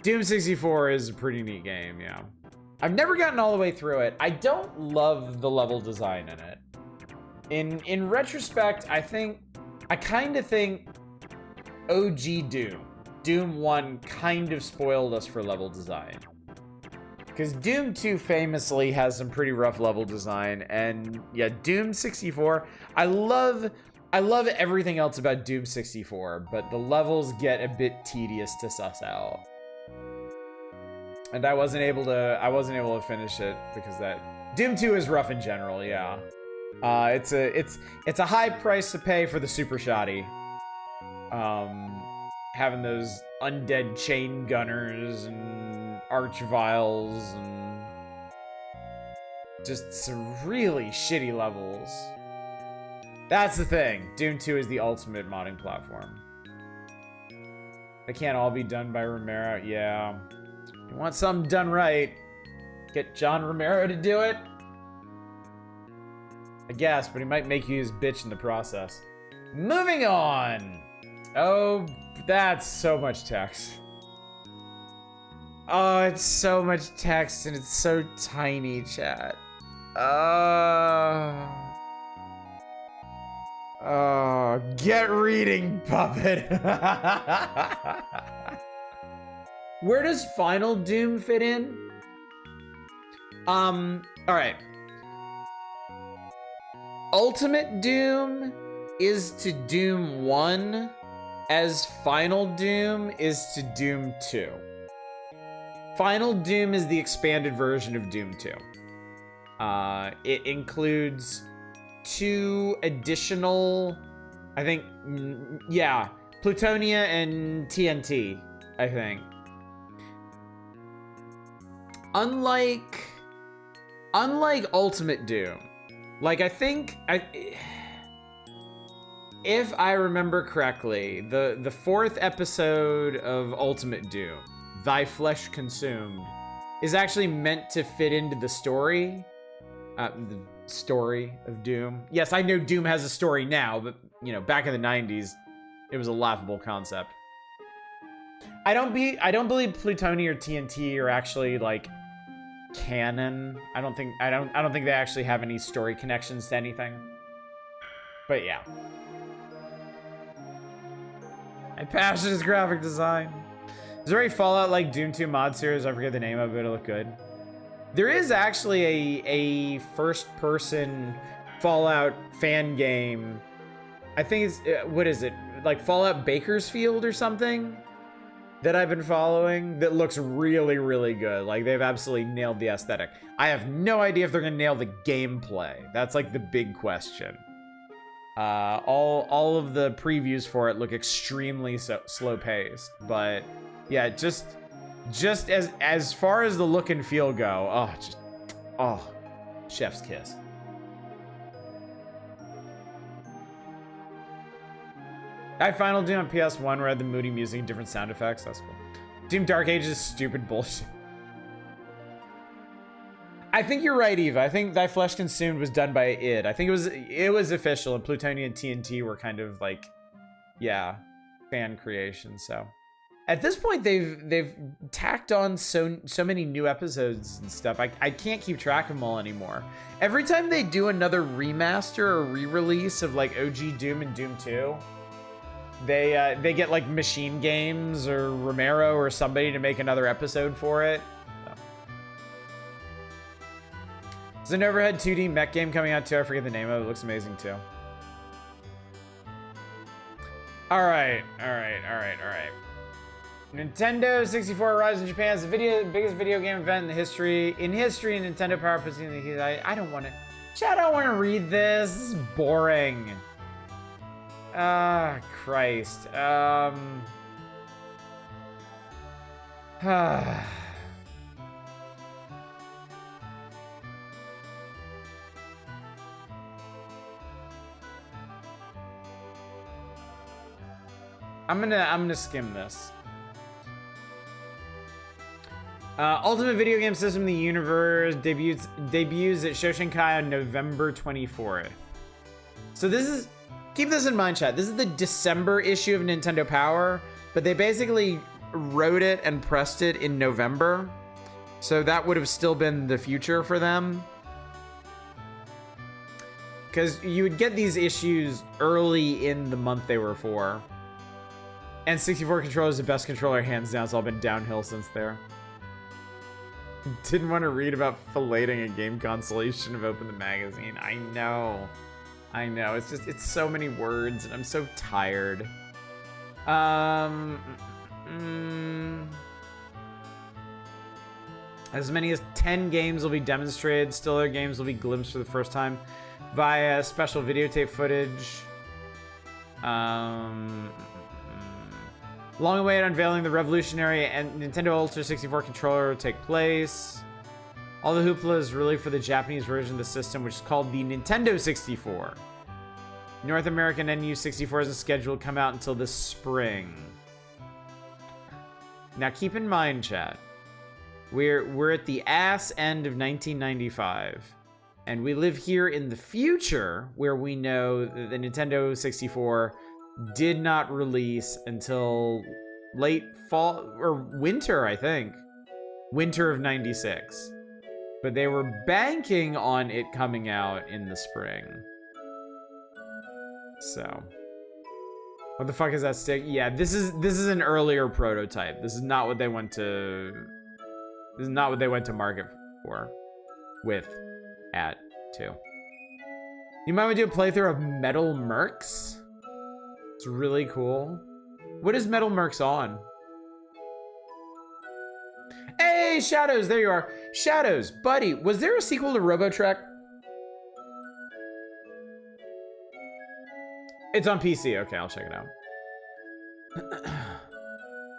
Doom 64 is a pretty neat game, yeah. I've never gotten all the way through it. I don't love the level design in it. In retrospect, I kind of think OG Doom 1 kind of spoiled us for level design. Because Doom 2 famously has some pretty rough level design, and yeah, Doom 64, I love everything else about Doom 64, but the levels get a bit tedious to suss out. And I wasn't able to finish it because that Doom 2 is rough in general, yeah. It's a high price to pay for the super shoddy. Having those undead chain gunners and archviles and just some really shitty levels. That's the thing. Doom 2 is the ultimate modding platform. They can't all be done by Romero. Yeah. You want something done right, get John Romero to do it? I guess, but he might make you his bitch in the process. Moving on! Oh, that's so much text. Oh, it's so much text and it's so tiny, chat. Oh, get reading, puppet. Where does Final Doom fit in? All right. Ultimate Doom is to Doom 1 as Final Doom is to Doom 2. Final Doom is the expanded version of Doom 2. It includes 2 additional, I think, yeah, Plutonia and TNT, I think. Unlike Ultimate Doom, like I think if I remember correctly, the 4th episode of Ultimate Doom, Thy Flesh Consumed, is actually meant to fit into the story of Doom. Yes, I know Doom has a story now, but you know, back in the 90s, it was a laughable concept. I don't believe Plutonia or TNT are actually like canon. I don't think they actually have any story connections to anything. But yeah. My passion is graphic design. Is there a Fallout like Doom 2 mod series? I forget the name of it. It'll look good. There is actually a first-person Fallout fan game. I think it's, what is it? Like Fallout Bakersfield or something? That I've been following that looks really, really good. Like they've absolutely nailed the aesthetic. I have no idea if they're gonna nail the gameplay. That's like the big question. All of the previews for it look extremely slow paced, but yeah, just as far as the look and feel go, chef's kiss. I Final Doom on PS1 where I had the moody music and different sound effects. That's cool. Doom Dark Ages is stupid bullshit. I think you're right, Eva. I think Thy Flesh Consumed was done by id. I think it was official, and Plutonia and TNT were kind of like, yeah, fan creation. So at this point, they've tacked on so many new episodes and stuff. I can't keep track of them all anymore. Every time they do another remaster or re-release of like OG Doom and Doom 2. They get like Machine Games or Romero or somebody to make another episode for it. There's an Overhead 2D mech game coming out too. I forget the name of it. It looks amazing too. All right. Nintendo 64 arrives in Japan as the biggest video game event in history. Nintendo Power puts in the I don't want to. Chat, I don't want to read this. This is boring. Ah, Christ. I'm gonna skim this. Ultimate video game system in the universe debuts at Shoshinkai on November 24th. So this is, keep this in mind, chat. This is the December issue of Nintendo Power, but they basically wrote it and pressed it in November. So that would have still been the future for them. Because you would get these issues early in the month they were for. And 64 controller is the best controller, hands down. It's all been downhill since there. Didn't want to read about filleting a game console. You shouldn't have opened the magazine. I know. I know. It's just, it's so many words and I'm so tired. As many as 10 games will be demonstrated. Still other games will be glimpsed for the first time via special videotape footage. Long awaited unveiling the revolutionary and Nintendo Ultra 64 controller will take place. All the hoopla is really for the Japanese version of the system, which is called the Nintendo 64. North American NU 64 isn't scheduled to come out until this spring. Now keep in mind, chat, we're at the ass end of 1995. And we live here in the future where we know that the Nintendo 64 did not release until late fall or winter, I think. Winter of 96. But they were banking on it coming out in the spring. So, what the fuck is that stick? Yeah, this is an earlier prototype. This is not what they went to market for at 2. You might want to do a playthrough of Metal Mercs. It's really cool. What is Metal Mercs on? Hey, Shadows, there you are. Shadows, buddy, was there a sequel to RoboTrek? It's on PC. Okay, I'll check it out.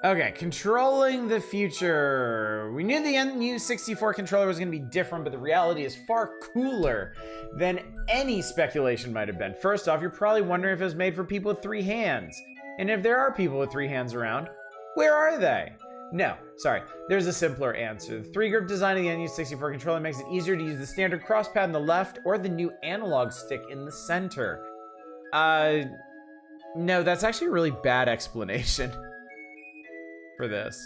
Okay, controlling the future. We knew the NU64 controller was going to be different, but the reality is far cooler than any speculation might have been. First off, you're probably wondering if it was made for people with 3 hands. And if there are people with 3 hands around, where are they? No, sorry, there's a simpler answer. The 3-grip design of the NU64 controller makes it easier to use the standard cross pad on the left or the new analog stick in the center. No, that's actually a really bad explanation for this.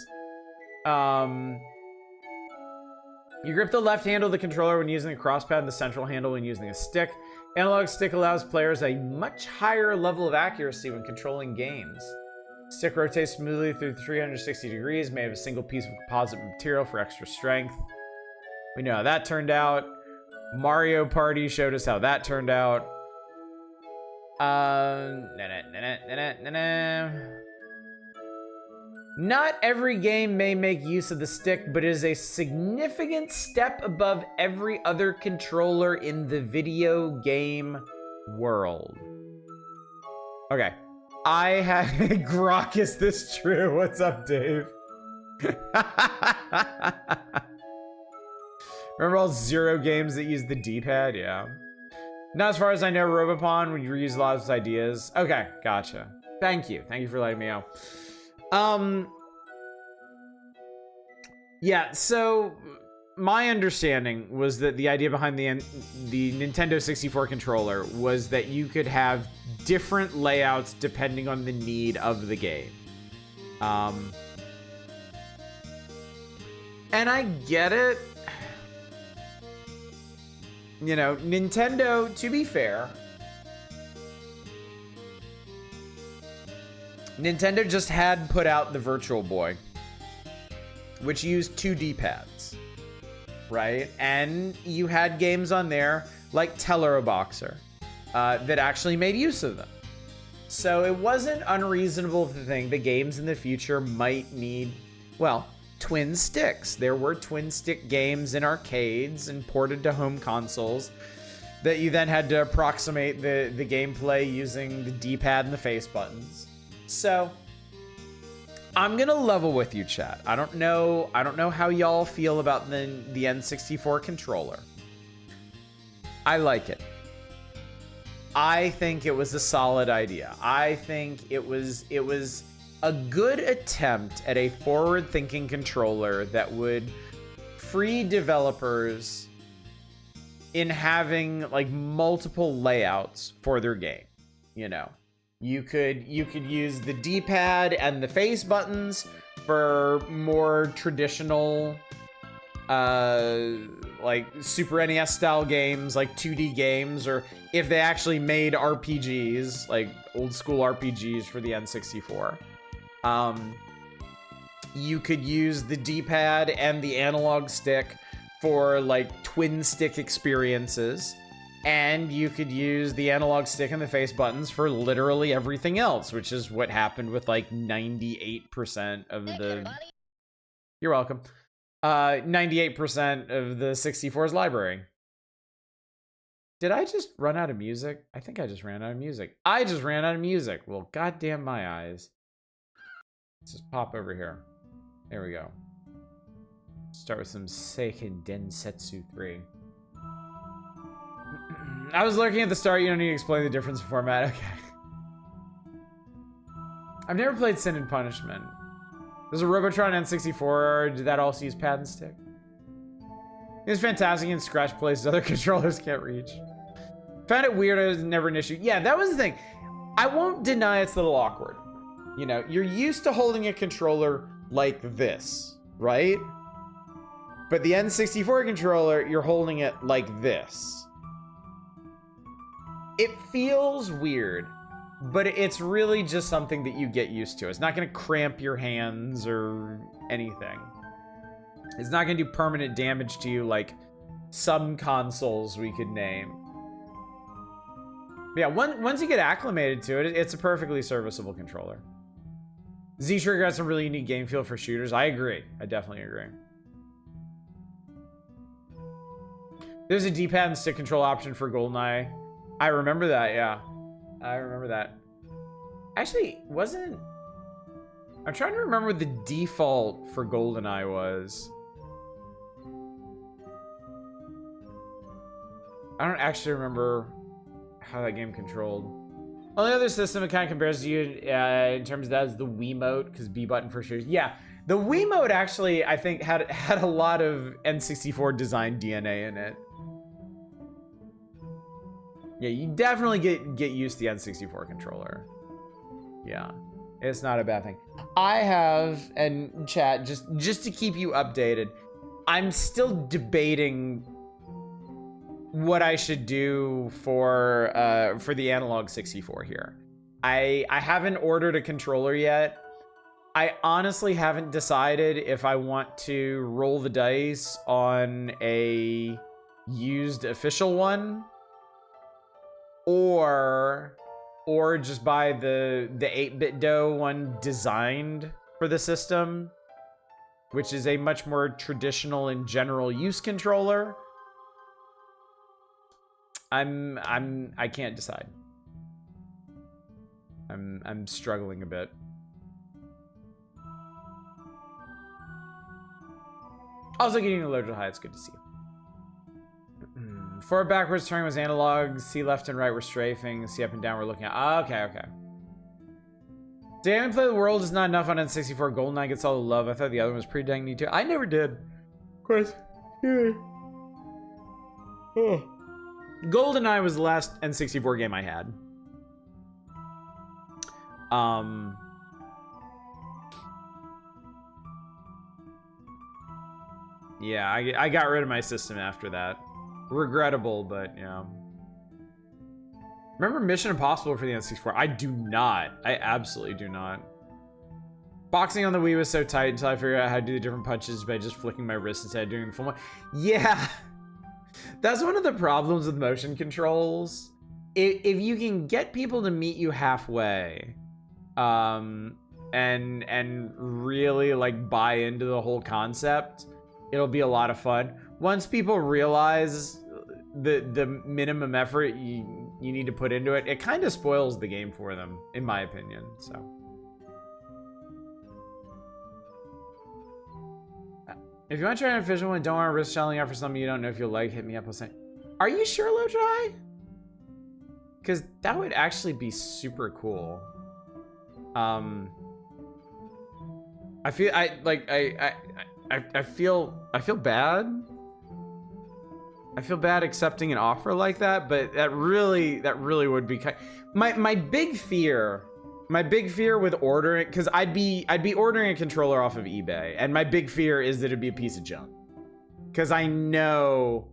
You grip the left handle of the controller when using the cross pad and the central handle when using a stick. Analog stick allows players a much higher level of accuracy when controlling games. Stick rotates smoothly through 360 degrees, made of a single piece of composite material for extra strength. We know how that turned out. Mario Party showed us how that turned out. Not every game may make use of the stick, but it is a significant step above every other controller in the video game world. Okay. I have Grok, is this true? What's up, Dave? Remember all Zero games that use the D-pad? Yeah. Not as far as I know, Robopon would reuse a lot of his ideas. Okay, gotcha. Thank you. Thank you for letting me know. Yeah, so my understanding was that the idea behind the Nintendo 64 controller was that you could have different layouts depending on the need of the game. And I get it. You know, Nintendo, to be fair, Nintendo just had put out the Virtual Boy, which used 2 D-pads, right? And you had games on there like Tellero Boxer that actually made use of them. So it wasn't unreasonable to think that games in the future might need, well, twin sticks. There were twin stick games in arcades and ported to home consoles that you then had to approximate the gameplay using the D-pad and the face buttons. So I'm gonna level with you, chat. I don't know how y'all feel about the N64 controller. I like it. I think it was a solid idea. I think it was a good attempt at a forward-thinking controller that would free developers in having like multiple layouts for their game. You know, you could use the D-pad and the face buttons for more traditional like Super NES style games, like 2D games, or if they actually made RPGs, like old school RPGs for the N64. You could use the D-pad and the analog stick for like twin stick experiences, and you could use the analog stick and the face buttons for literally everything else, which is what happened with like 98% of the... You're welcome. 98% of the 64's library. Did I just run out of music? I think I just ran out of music. I just ran out of music. Well, goddamn my eyes. Let's just pop over here. There we go. Start with some Seiken Densetsu 3. I was lurking at the start. You don't need to explain the difference in format. Okay. I've never played Sin and Punishment. There's a Robotron N64. Did that also use pad and stick? It's fantastic in scratch places other controllers can't reach. Found it weird. It was never an issue. Yeah, that was the thing. I won't deny it's a little awkward. You know, you're used to holding a controller like this, right? But the N64 controller, you're holding it like this. It feels weird, but it's really just something that you get used to. It's not going to cramp your hands or anything. It's not going to do permanent damage to you like some consoles we could name. But yeah, once you get acclimated to it, it's a perfectly serviceable controller. Z-Trigger has some really unique game feel for shooters. I agree. I definitely agree. There's a D-pad and stick control option for GoldenEye. I remember that, yeah. I remember that. Actually, wasn't... I'm trying to remember what the default for GoldenEye was. I don't actually remember how that game controlled. Only other system it kind of compares to you in terms of that is the Wiimote, because B button for shooters. Yeah, the Wiimote actually, I think, had a lot of N64 design DNA in it. Yeah, you definitely get used to the N64 controller. Yeah, it's not a bad thing. I have, and chat, just to keep you updated, I'm still debating what I should do for the analog 64 here. I haven't ordered a controller yet. I honestly haven't decided if I want to roll the dice on a used official one or just buy the 8-bit dough one designed for the system, which is a much more traditional and general use controller. I can't decide. I'm struggling a bit. Also getting allergic to high, it's good to see you. Forward backwards turning was analog, C left and right were strafing, C up and down we're looking at. Oh, okay. Damn, Play the World is not enough on N64. GoldenEye gets all the love. I thought the other one was pretty dang neat too. I never did. Of course. Oh. GoldenEye was the last N64 game I had. Yeah, I got rid of my system after that. Regrettable, but yeah. Remember Mission Impossible for the N64? I do not. I absolutely do not. Boxing on the Wii was so tight until I figured out how to do the different punches by just flicking my wrist instead of doing the full one. Yeah. That's one of the problems with motion controls. If you can get people to meet you halfway, and really like buy into the whole concept, it'll be a lot of fun. Once people realize the minimum effort you need to put into it, it kind of spoils the game for them, in my opinion. So. If you want to try an official one, don't want to risk shelling out for something you don't know if you'll like, hit me up. I'll say, are you sure, Lojai? Because that would actually be super cool. I feel I feel bad. I feel bad accepting an offer like that, but that really would be my big fear with ordering, because I'd be ordering a controller off of eBay, and my big fear is that it'd be a piece of junk, because I know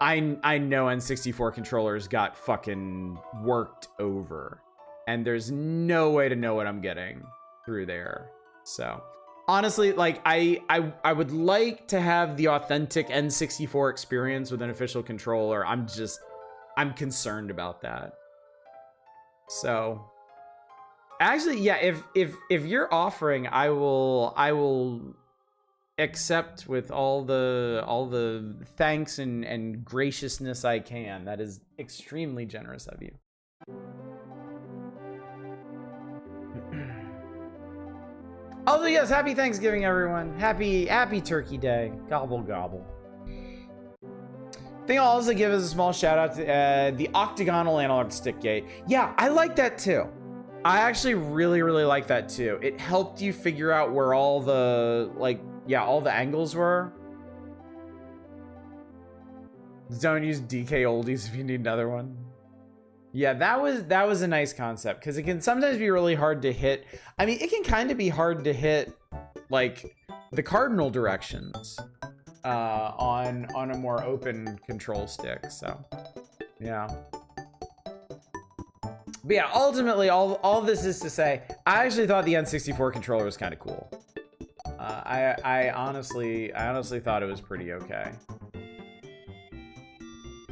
N64 controllers got fucking worked over, and there's no way to know what I'm getting through there. So honestly, like, I would like to have the authentic N64 experience with an official controller. I'm concerned about that. So actually, yeah, if you're offering, I will accept with all the thanks and graciousness I can. That is extremely generous of you. Also, yes, happy Thanksgiving, everyone. Happy Turkey Day. Gobble, gobble. I think I'll also give us a small shout out to the octagonal analog stick gate. Yeah, I like that too. I actually really like that too. It helped you figure out where all the, all the angles were. Don't use DK oldies if you need another one. Yeah, that was a nice concept, because it can sometimes be really hard to hit. I mean, it can kind of be hard to hit, like, the cardinal directions on a more open control stick. So, yeah. But yeah, ultimately, all this is to say, I actually thought the N64 controller was kind of cool. I honestly thought it was pretty okay.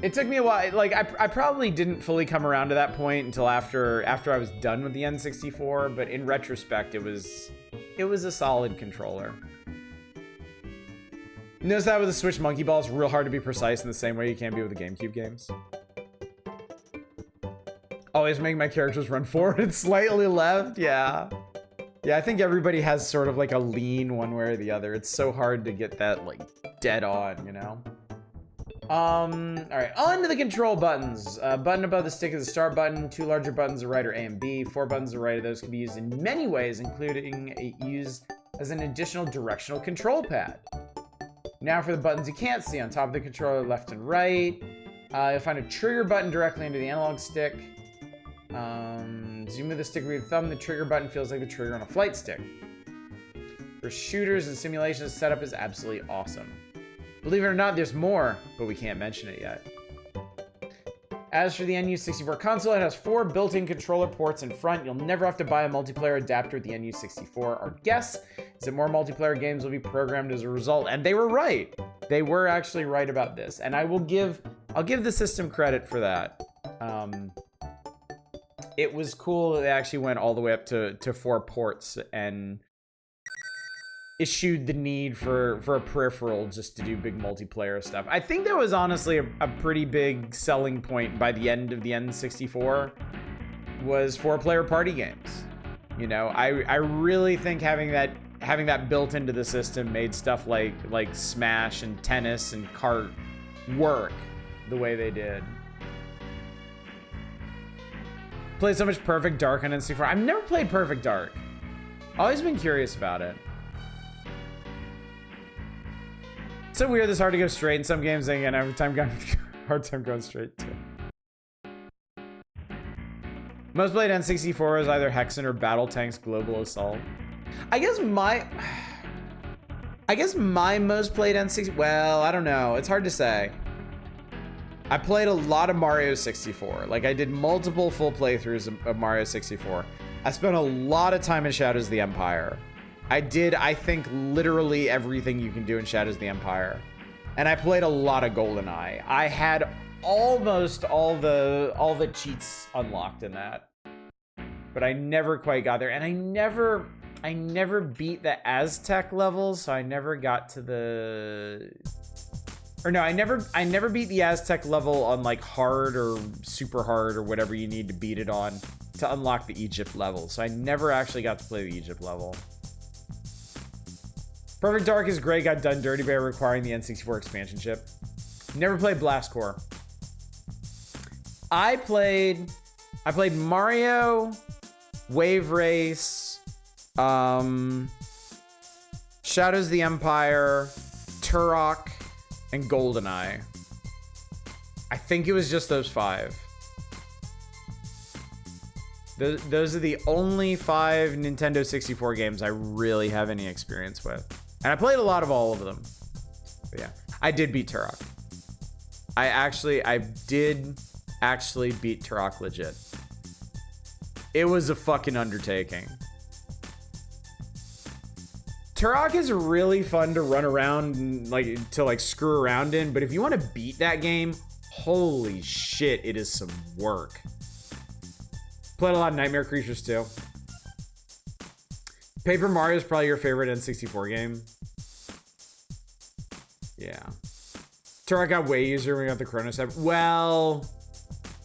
It took me a while. Like, I probably didn't fully come around to that point until after I was done with the N64, but in retrospect, it was a solid controller. Notice that with the Switch Monkey Ball, it's real hard to be precise in the same way you can be with the GameCube games. Always make my characters run forward and slightly left. Yeah. Yeah, I think everybody has sort of like a lean one way or the other. It's so hard to get that, like, dead on, you know? All right, on to the control buttons. Button above the stick is the start button. 2 larger buttons are right, or A and B. 4 buttons to the right of those can be used in many ways, including used as an additional directional control pad. Now for the buttons you can't see on top of the controller, left and right. You'll find a trigger button directly under the analog stick. Zoom with the stick with your thumb. The trigger button feels like the trigger on a flight stick. For shooters and simulations, the setup is absolutely awesome. Believe it or not, there's more, but we can't mention it yet. As for the NU64 console, it has 4 built-in controller ports in front. You'll never have to buy a multiplayer adapter with the NU64. Our guess is that more multiplayer games will be programmed as a result. And they were right. They were actually right about this. And I'll give the system credit for that. It was cool that they actually went all the way up to 4 ports and issued the need for a peripheral just to do big multiplayer stuff. I think that was honestly a pretty big selling point by the end of the N64 was 4-player party games. You know, I really think having that built into the system made stuff like Smash and Tennis and Kart work the way they did. Played so much Perfect Dark on N64. I've never played Perfect Dark. Always been curious about it. It's so weird, it's hard to go straight in some games, and every time hard time going straight too. Most played N64 is either Hexen or Battle Tanks Global Assault. I guess my most played N64, well, I don't know, it's hard to say. I played a lot of Mario 64. Like, I did multiple full playthroughs of Mario 64. I spent a lot of time in Shadows of the Empire. I did, I think, literally everything you can do in Shadows of the Empire. And I played a lot of GoldenEye. I had almost all the cheats unlocked in that. But I never quite got there. And I never beat the Aztec levels, so I never got to the... Or no, I never beat the Aztec level on like hard or super hard or whatever you need to beat it on to unlock the Egypt level. So I never actually got to play the Egypt level. Perfect Dark is great, got done dirty by requiring the N64 expansion chip. Never played Blast Corps. I played Mario, Wave Race, Shadows of the Empire, Turok, and GoldenEye. I think it was just those 5. Those are the only 5 Nintendo 64 games I really have any experience with. And I played a lot of all of them. But yeah, I did beat Turok. I did actually beat Turok legit. It was a fucking undertaking. Turok is really fun to run around and to screw around in, but if you want to beat that game, holy shit, it is some work. Played a lot of Nightmare Creatures too. Paper Mario is probably your favorite N64 game. Yeah. Turok got way easier when we got the Chrono Scepter. Well,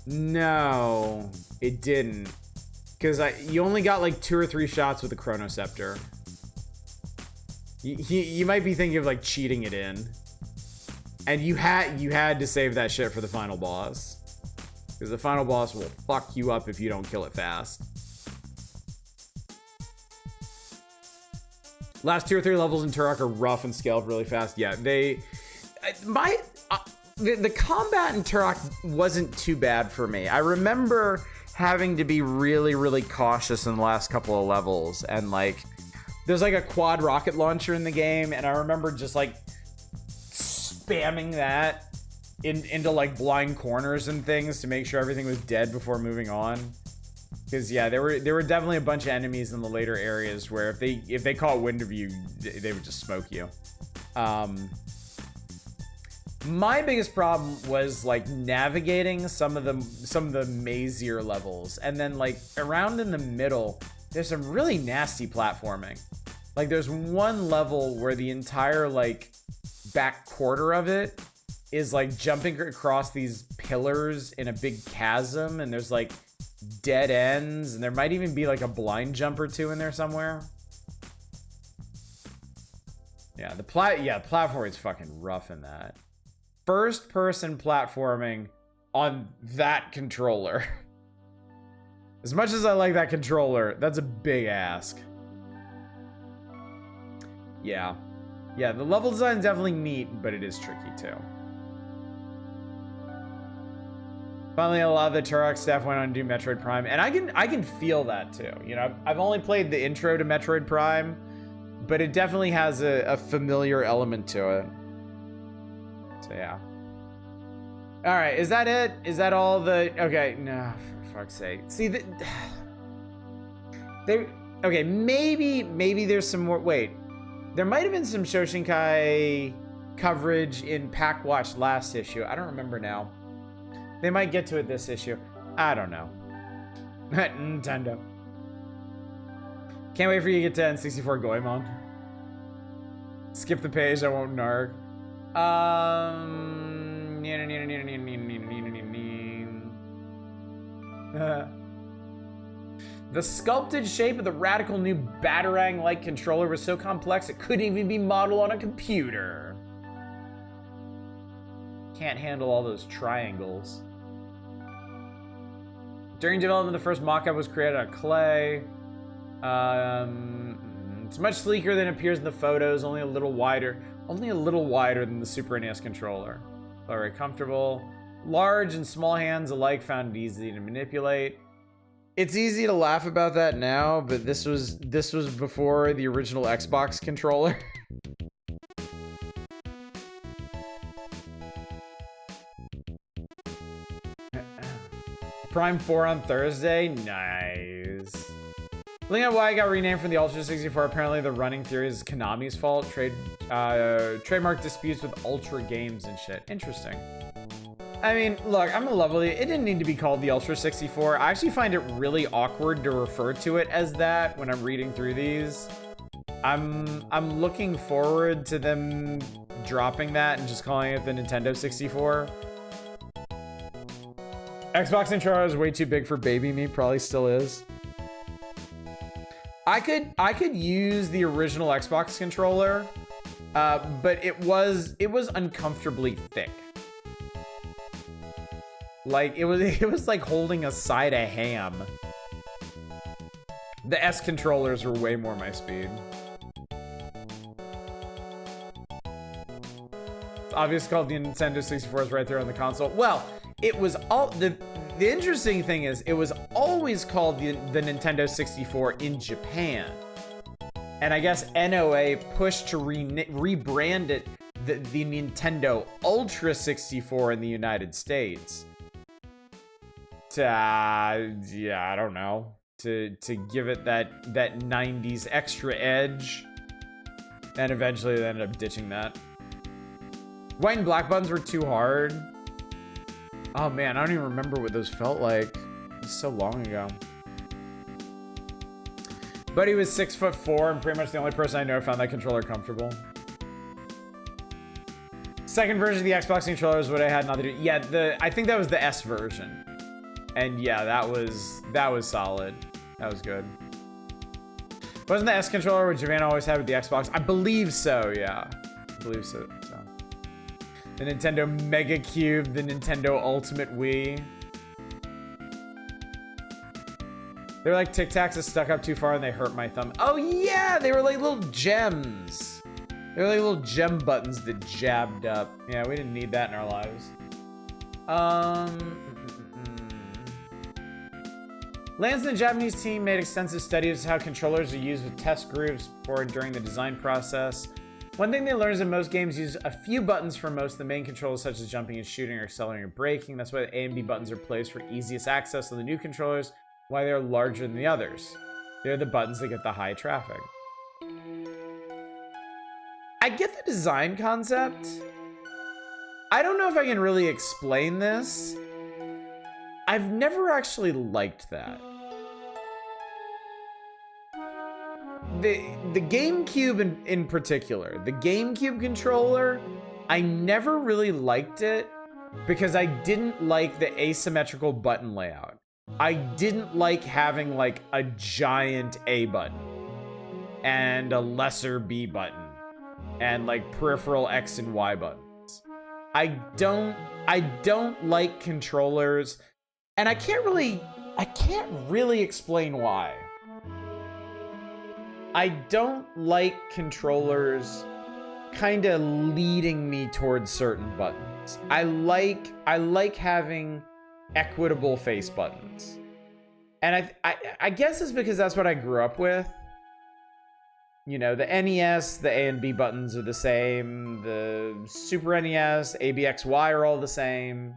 no, it didn't. Because you only got like 2 or 3 shots with the Chrono Scepter. You might be thinking of cheating it in. And you had to save that shit for the final boss. Because the final boss will fuck you up if you don't kill it fast. Last 2 or 3 levels in Turok are rough and scaled really fast. Yeah, the combat in Turok wasn't too bad for me. I remember having to be really, really cautious in the last couple of levels. And there's a quad rocket launcher in the game. And I remember just spamming that into blind corners and things to make sure everything was dead before moving on. Because yeah, there were definitely a bunch of enemies in the later areas where if they caught wind of you, they would just smoke you. My biggest problem was navigating some of the mazier levels, and then around in the middle, there's some really nasty platforming. There's one level where the entire back quarter of it is jumping across these pillars in a big chasm, and there's dead ends, and there might even be a blind jump or 2 in there somewhere. Yeah, platforming is fucking rough in that. First person platforming on that controller. As much as I like that controller, that's a big ask. Yeah. Yeah, the level design is definitely neat, but it is tricky too. Finally, a lot of the Turok staff went on to do Metroid Prime, and I can feel that too. You know, I've only played the intro to Metroid Prime, but it definitely has a familiar element to it. So yeah. All right, is that it? Is that all the? Okay, no, for fuck's sake. See okay, maybe there's some more. Wait, there might have been some Shoshinkai coverage in Pack Watch last issue. I don't remember now. They might get to it this issue. I don't know. Nintendo. Can't wait for you to get to N64 Goemon. Skip the page, I won't narc. The sculpted shape of the radical new Batarang-like controller was so complex it couldn't even be modeled on a computer. Can't handle all those triangles. During development, the first mock-up was created out of clay. It's much sleeker than it appears in the photos, only a little wider than the Super NES controller. Very comfortable. Large and small hands alike found it easy to manipulate. It's easy to laugh about that now, but this was before the original Xbox controller. Prime 4 on Thursday? Nice. Looking at why it got renamed from the Ultra 64, apparently the running theory is Konami's fault. Trademark disputes with Ultra Games and shit. Interesting. I mean, look, I'm gonna level it. It didn't need to be called the Ultra 64. I actually find it really awkward to refer to it as that when I'm reading through these. I'm looking forward to them dropping that and just calling it the Nintendo 64. Xbox controller is way too big for baby me, probably still is. I could use the original Xbox controller, but it was uncomfortably thick. Like it was like holding a side of ham. The S controllers were way more my speed. It's obviously called the Nintendo 64 is right there on the console. Well, it was all the interesting thing is it was always called the Nintendo 64 in Japan. And I guess NOA pushed to rebrand it the Nintendo Ultra 64 in the United States. Yeah, I don't know. To give it that 90s extra edge. And eventually they ended up ditching that. White and black buttons were too hard. Oh man, I don't even remember what those felt like. It was so long ago. Buddy was 6'4" and pretty much the only person I know found that controller comfortable. Second version of the Xbox controller is what I had. Yeah, I think that was the S version. And yeah, that was solid. That was good. Wasn't the S controller what Japan always had with the Xbox? I believe so, yeah. I believe so. The Nintendo Mega Cube, the Nintendo Ultimate Wii. They're like Tic Tacs that stuck up too far and they hurt my thumb. Oh yeah, they were like little gems. They were like little gem buttons that jabbed up. Yeah, we didn't need that in our lives. Lance and the Japanese team made extensive studies of how controllers are used with test groups before and during the design process. One thing they learned is that most games use a few buttons for most of the main controls, such as jumping and shooting or accelerating or braking. That's why the A and B buttons are placed for easiest access on the new controllers, why they're larger than the others. They're the buttons that get the high traffic. I get the design concept. I don't know if I can really explain this. I've never actually liked that. The GameCube in particular, the GameCube controller, I never really liked it because I didn't like the asymmetrical button layout. I didn't like having like a giant A button and a lesser B button and like peripheral X and Y buttons. I don't like controllers, and I can't really explain why. I don't like controllers kind of leading me towards certain buttons. I like having equitable face buttons. And I guess it's because that's what I grew up with. You know, the NES, the A and B buttons are the same. The Super NES, A, B, X, Y are all the same.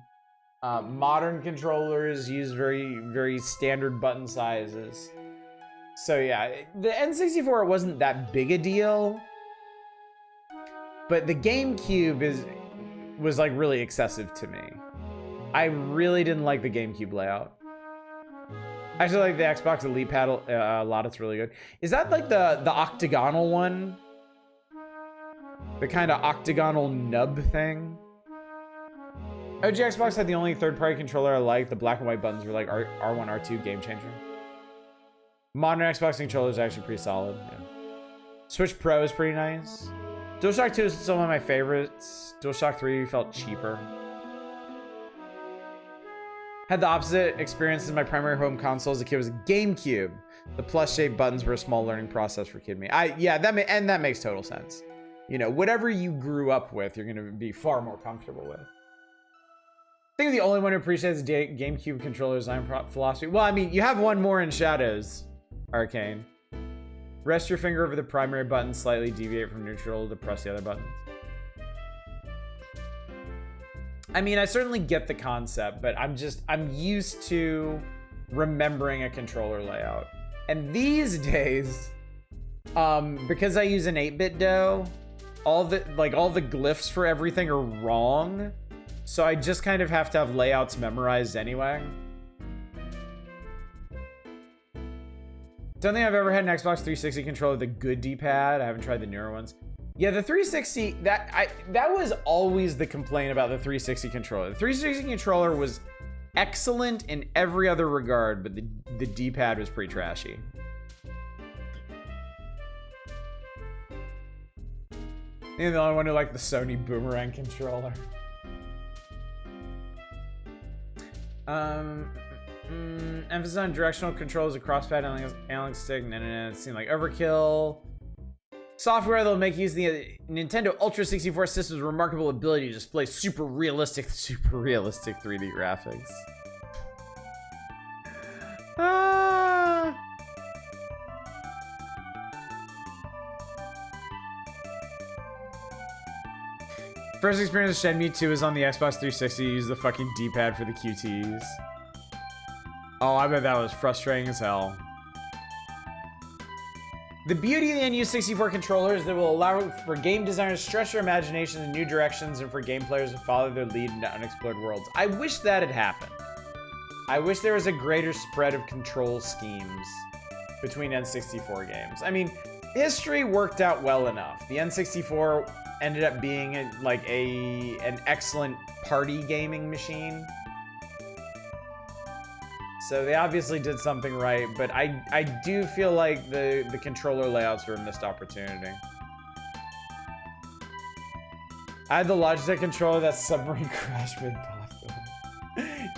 Modern controllers use very, very standard button sizes. So yeah, the N64 wasn't that big a deal, but the GameCube was like really excessive to me. I really didn't like the GameCube layout. I actually like the Xbox Elite Pad a lot. It's really good. Is that like the octagonal one? The kind of octagonal nub thing? OG Xbox had the only third-party controller I liked. The black and white buttons were like R1, R2, game changer. Modern Xbox controller is actually pretty solid. Yeah. Switch Pro is pretty nice. DualShock 2 is still one of my favorites. DualShock 3 felt cheaper. Had the opposite experience in my primary home console as a kid was a GameCube. The plus-shaped buttons were a small learning process for kid me. That makes total sense. You know, whatever you grew up with, you're going to be far more comfortable with. I think the only one who appreciates GameCube controller design philosophy. Well, I mean, you have one more in Shadows, Arcane. Rest your finger over the primary button, slightly deviate from neutral to press the other buttons. I mean, I certainly get the concept, but I'm used to remembering a controller layout. And these days, because I use an 8-bit DOE, all the glyphs for everything are wrong. So I just kind of have to have layouts memorized anyway. Don't think I've ever had an Xbox 360 controller with a good D-pad. I haven't tried the newer ones. Yeah, the 360, that was always the complaint about the 360 controller. The 360 controller was excellent in every other regard, but the D-pad was pretty trashy. You're the only one who liked the Sony Boomerang controller. Emphasis on directional controls, a crosspad analog stick. No, it seemed like overkill. Software that will make use of the Nintendo Ultra 64 system's remarkable ability to display super realistic 3D graphics. Ah. First experience with Shenmue 2 is on the Xbox 360. Use the fucking D-pad for the QTs. Oh, I bet that was frustrating as hell. The beauty of the NU64 controller is that it will allow for game designers to stretch their imagination in new directions and for game players to follow their lead into unexplored worlds. I wish that had happened. I wish there was a greater spread of control schemes between N64 games. I mean, history worked out well enough. The N64 ended up being an excellent party gaming machine. So they obviously did something right, but I do feel like the controller layouts were a missed opportunity. I had the Logitech controller that submarine crash made possible.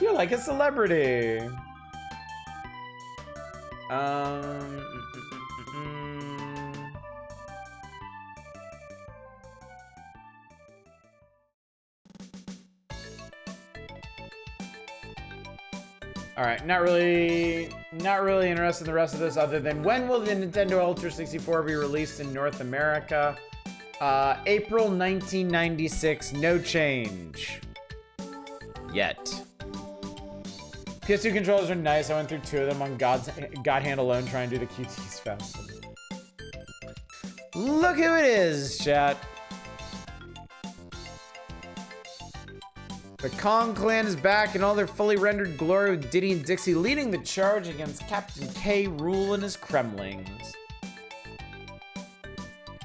You're like a celebrity. All right, not really interested in the rest of this other than when will the Nintendo Ultra 64 be released in North America? April 1996, no change. Yet. PS2 controllers are nice. I went through 2 of them on God Hand alone trying to do the QTs fast. Look who it is, chat. The Kong clan is back in all their fully rendered glory with Diddy and Dixie leading the charge against Captain K. Rool and his Kremlings.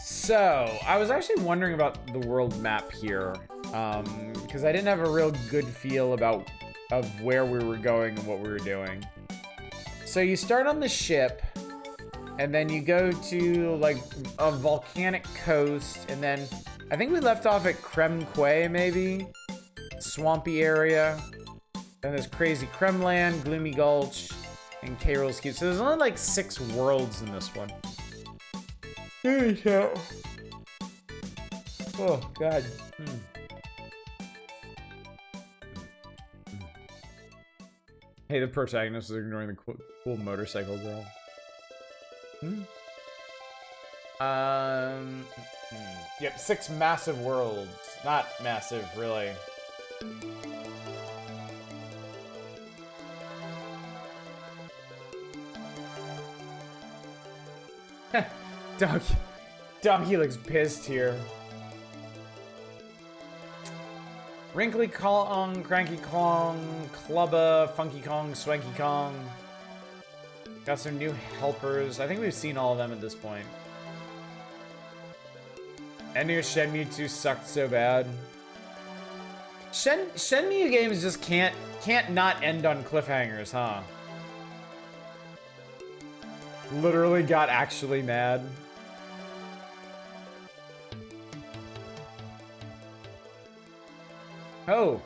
So, I was actually wondering about the world map here, because I didn't have a real good feel of where we were going and what we were doing. So you start on the ship, and then you go to like a volcanic coast, and then I think we left off at Kremquay maybe? Swampy area. And there's Crazy Kremland, Gloomy Gulch, and K. Rool's Cube. So there's only like 6 worlds in this one. Oh, God. Hey, the protagonist is ignoring the cool motorcycle girl. Yep, 6 massive worlds. Not massive, really. Doggy looks pissed here. Wrinkly Kong, Cranky Kong, Clubba, Funky Kong, Swanky Kong. Got some new helpers. I think we've seen all of them at this point. I knew Shenmue 2 sucked so bad. Shenmue games just can't not end on cliffhangers, huh? Literally got actually mad. Oh,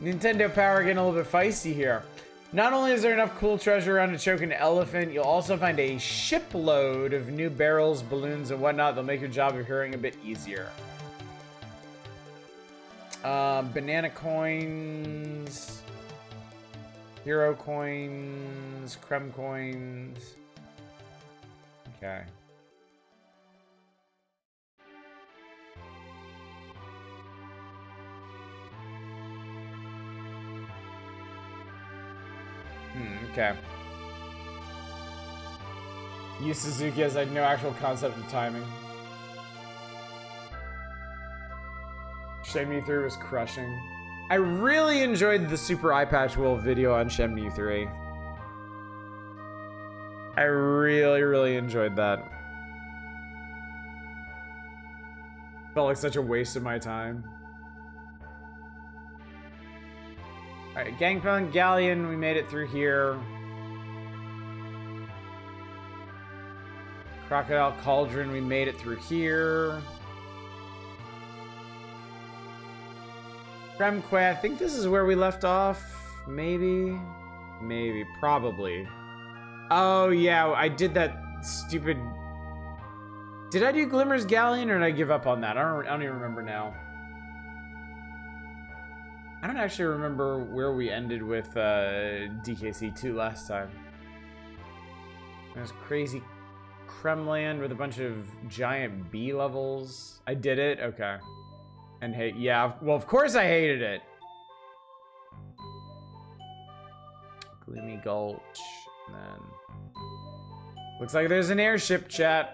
Nintendo Power getting a little bit feisty here. Not only is there enough cool treasure around to choke an elephant, you'll also find a shipload of new barrels, balloons, and whatnot that'll make your job of hearing a bit easier. Banana coins, hero coins, creme coins. Okay. Okay. Yu Suzuki has like no actual concept of timing. Shenmue 3 was crushing. I really enjoyed the Super Eye Patch Wolf video on Shenmue 3. I really enjoyed that. Felt like such a waste of my time. Alright, Gangplank Galleon, we made it through here. Crocodile Cauldron, we made it through here. Kremquay, I think this is where we left off. Maybe, probably. Oh yeah, I did that stupid Did I do Glimmer's Galleon or did I give up on that? I don't even remember now. I don't actually remember where we ended with DKC2 last time. There's crazy Kremland with a bunch of giant bee levels. I did it? Okay. And hey, yeah, well, of course I hated it. Gloomy Gulch, and then... Looks like there's an airship, chat.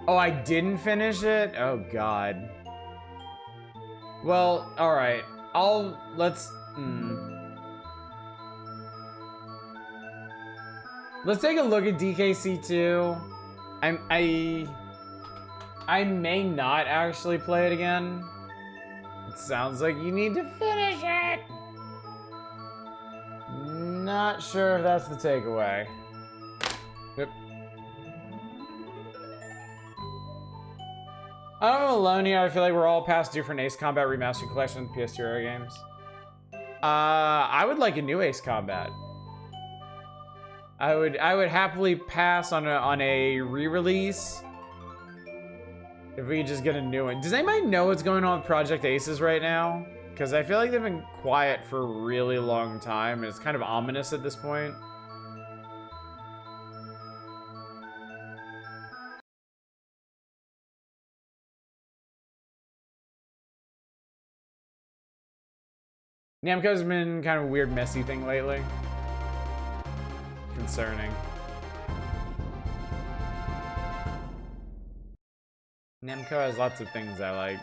Oh, I didn't finish it? Oh, God. Well, alright. Let's take a look at DKC2. I may not actually play it again. It sounds like you need to finish it. Not sure if that's the takeaway. Yep. I don't know, alone here. I feel like we're all past due for an Ace Combat Remastered Collection of PS2 era games. I would like a new Ace Combat. I would happily pass on a re-release if we could just get a new one. Does anybody know what's going on with Project Aces right now? Because I feel like they've been quiet for a really long time, and it's kind of ominous at this point. Namco's been kind of a weird, messy thing lately. Concerning. Namco has lots of things I like.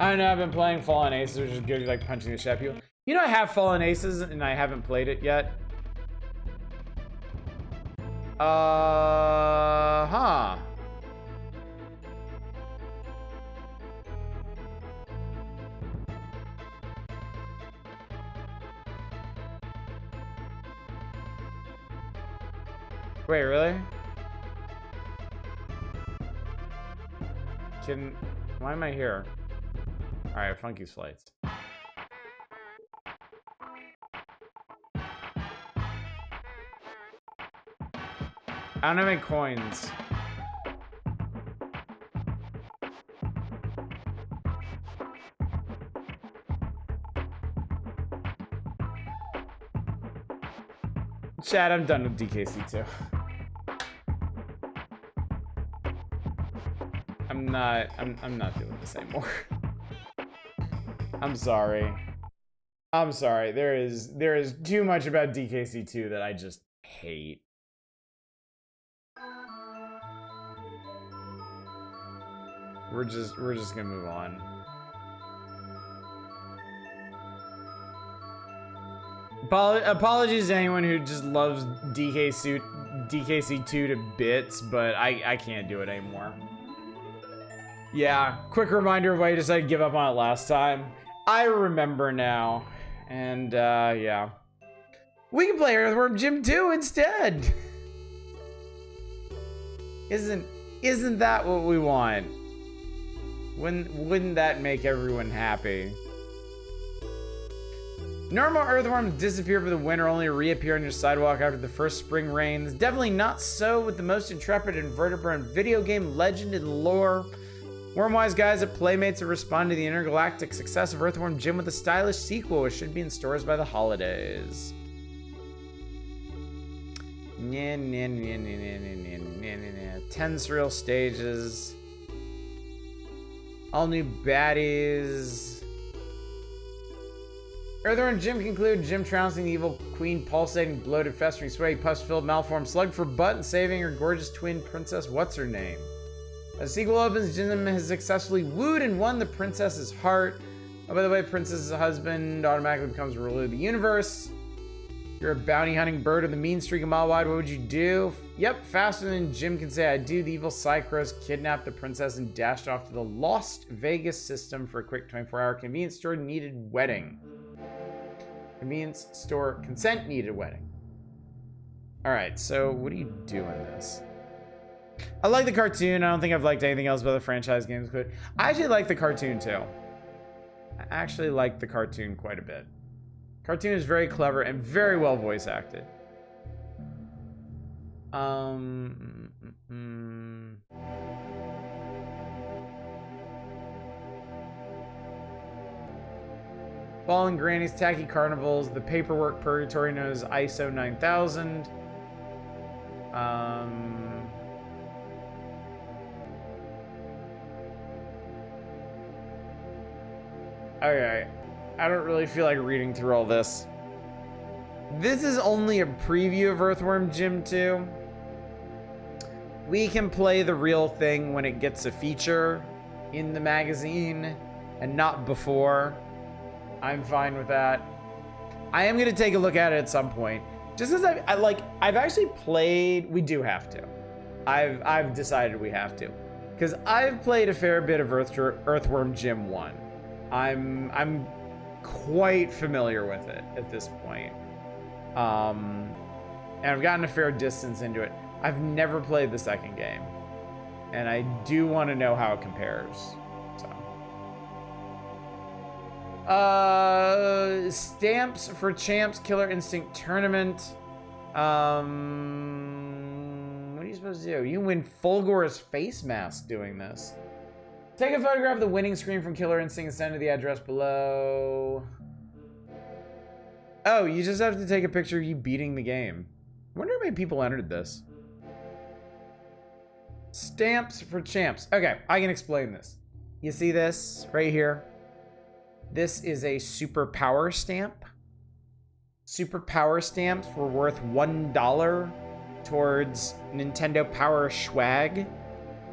I don't know, I've been playing Fallen Aces, which is good, like punching the shit out of people. You know I have Fallen Aces and I haven't played it yet. Huh. Wait, really? Why am I here? Alright, Funky's Flights. I don't have any coins. Chad, I'm done with DKC2. I'm not doing this anymore. I'm sorry. I'm sorry. There is too much about DKC2 that I just hate. We're just gonna move on. Apologies to anyone who just loves DKC2 to bits, but I can't do it anymore. Yeah, quick reminder of why you decided to give up on it last time. I remember now. And, yeah. We can play Earthworm Jim 2 instead! Isn't that what we want? Wouldn't that make everyone happy? Normal earthworms disappear for the winter, only to reappear on your sidewalk after the first spring rains. Definitely not so with the most intrepid invertebrate in video game legend and lore. Wormwise guys at Playmates have responded to the intergalactic success of Earthworm Jim with a stylish sequel, which should be in stores by the holidays. 10 surreal stages. All new baddies. Earthworm Jim concluded Jim trouncing the evil queen, pulsating, bloated, festering, sweaty, pus-filled, malformed slug for butt and saving her gorgeous twin princess, what's her name? As the sequel opens, Jim has successfully wooed and won the princess's heart. Oh, by the way, princess's husband automatically becomes ruler of the universe. You're a bounty hunting bird with a mean streak a mile wide. What would you do? Yep, faster than Jim can say I do. The evil Psychros kidnapped the princess and dashed off to the Las Vegas system for a quick 24-hour convenience store needed wedding. Convenience store consent needed wedding. All right, so what do you do in this? I like the cartoon. I don't think I've liked anything else about the franchise games, but I actually like the cartoon too. I actually like the cartoon quite a bit. Cartoon is very clever and very well voice acted. Fallen Grannies, Tacky Carnivals, the Paperwork Purgatory known as ISO 9000. Okay. I don't really feel like reading through all this. This is only a preview of Earthworm Jim 2. We can play the real thing when it gets a feature in the magazine and not before. I'm fine with that. I am gonna take a look at it at some point. Just as I've actually played, we do have to. I've decided we have to. Because I've played a fair bit of Earthworm Jim 1. I'm quite familiar with it at this point. And I've gotten a fair distance into it. I've never played the second game. And I do want to know how it compares. So. Stamps for Champs Killer Instinct Tournament. What are you supposed to do? You win Fulgor's face mask doing this. Take a photograph of the winning screen from Killer Instinct and send to the address below. Oh, you just have to take a picture of you beating the game. I wonder how many people entered this. Stamps for Champs. Okay, I can explain this. You see this right here? This is a super power stamp. Super power stamps were worth $1 towards Nintendo Power Swag.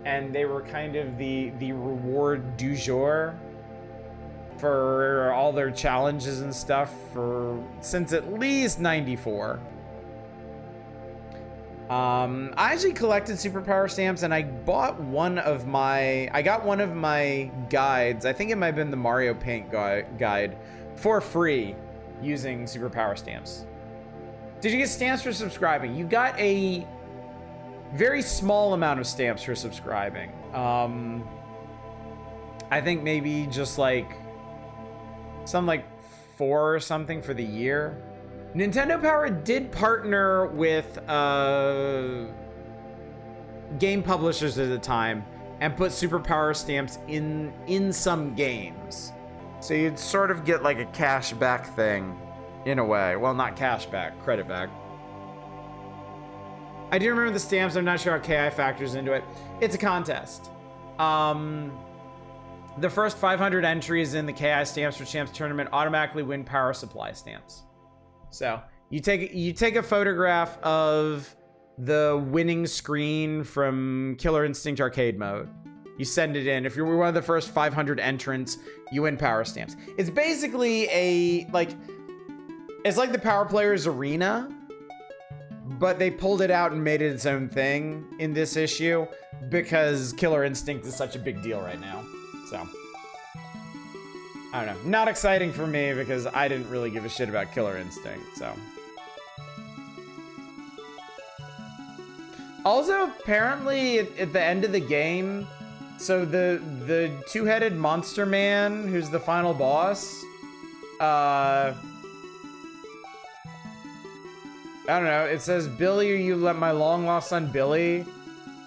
And they were kind of the reward du jour for all their challenges and stuff since at least 94. I actually collected superpower stamps, and I got one of my guides. I think it might have been the Mario Paint guide for free using superpower stamps. Did you get stamps for subscribing? You got a very small amount of stamps for subscribing. I think maybe just like 4 or something for the year. Nintendo Power did partner with game publishers at the time and put superpower stamps in some games. So you'd sort of get like a cash back thing in a way. Well, not cash back, credit back. I do remember the stamps. I'm not sure how KI factors into it. It's a contest. The first 500 entries in the KI Stamps for Champs tournament automatically win power supply stamps. So you take a photograph of the winning screen from Killer Instinct arcade mode. You send it in. If you're one of the first 500 entrants, you win power stamps. It's basically it's like the Power Players Arena, but they pulled it out and made it its own thing in this issue because Killer Instinct is such a big deal right now. So, I don't know. Not exciting for me because I didn't really give a shit about Killer Instinct, so. Also, apparently, at the end of the game, so the two-headed monster man, who's the final boss, I don't know. It says, Billy, you let my long-lost son Billy.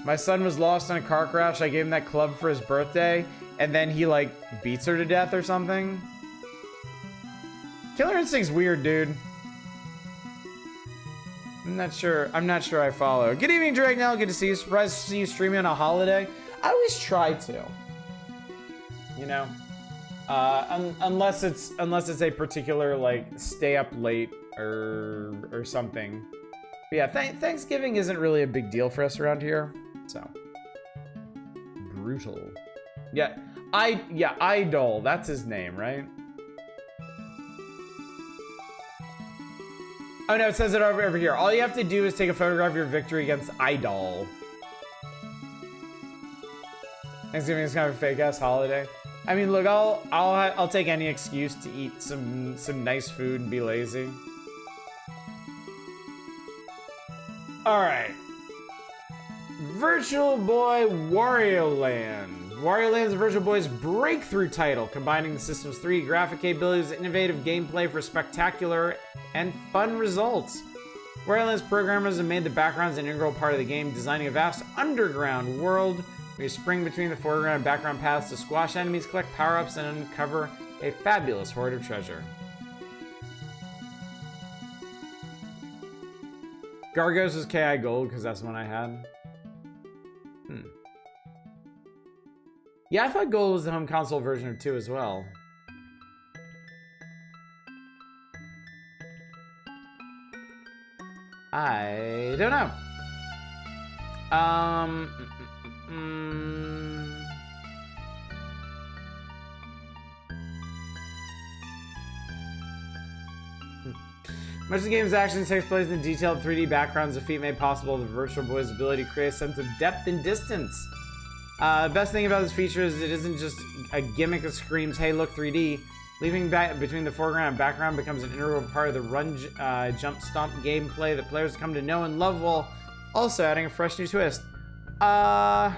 My son was lost in a car crash. I gave him that club for his birthday. And then he, beats her to death or something. Killer Instinct's weird, dude. I'm not sure I follow. Good evening, Dragnell. Good to see you. Surprised to see you streaming on a holiday. I always try to. You know? Unless it's a particular, stay up late or something. But yeah, Thanksgiving isn't really a big deal for us around here. So. Brutal. Yeah, Idol. That's his name, right? Oh no, it says it over here. All you have to do is take a photograph of your victory against Idol. Thanksgiving is kind of a fake ass holiday. I mean, look, I'll take any excuse to eat some nice food and be lazy. All right. Virtual Boy Wario Land. Wario Land is Virtual Boy's breakthrough title, combining the system's 3D graphic capabilities with innovative gameplay for spectacular and fun results. Wario Land's programmers have made the backgrounds an integral part of the game, designing a vast underground world where you spring between the foreground and background paths to squash enemies, collect power-ups, and uncover a fabulous hoard of treasure. Gargos was KI Gold, because that's the one I had. Yeah, I thought Gold was the home console version of 2 as well. I don't know. Much of the game's action takes place in detailed 3D backgrounds, a feat made possible by the Virtual Boy's ability to create a sense of depth and distance. The best thing about this feature is it isn't just a gimmick that screams, hey, look, 3D. Leaving back between the foreground and background becomes an integral part of the run, jump, stomp gameplay that players come to know and love, while also adding a fresh new twist. I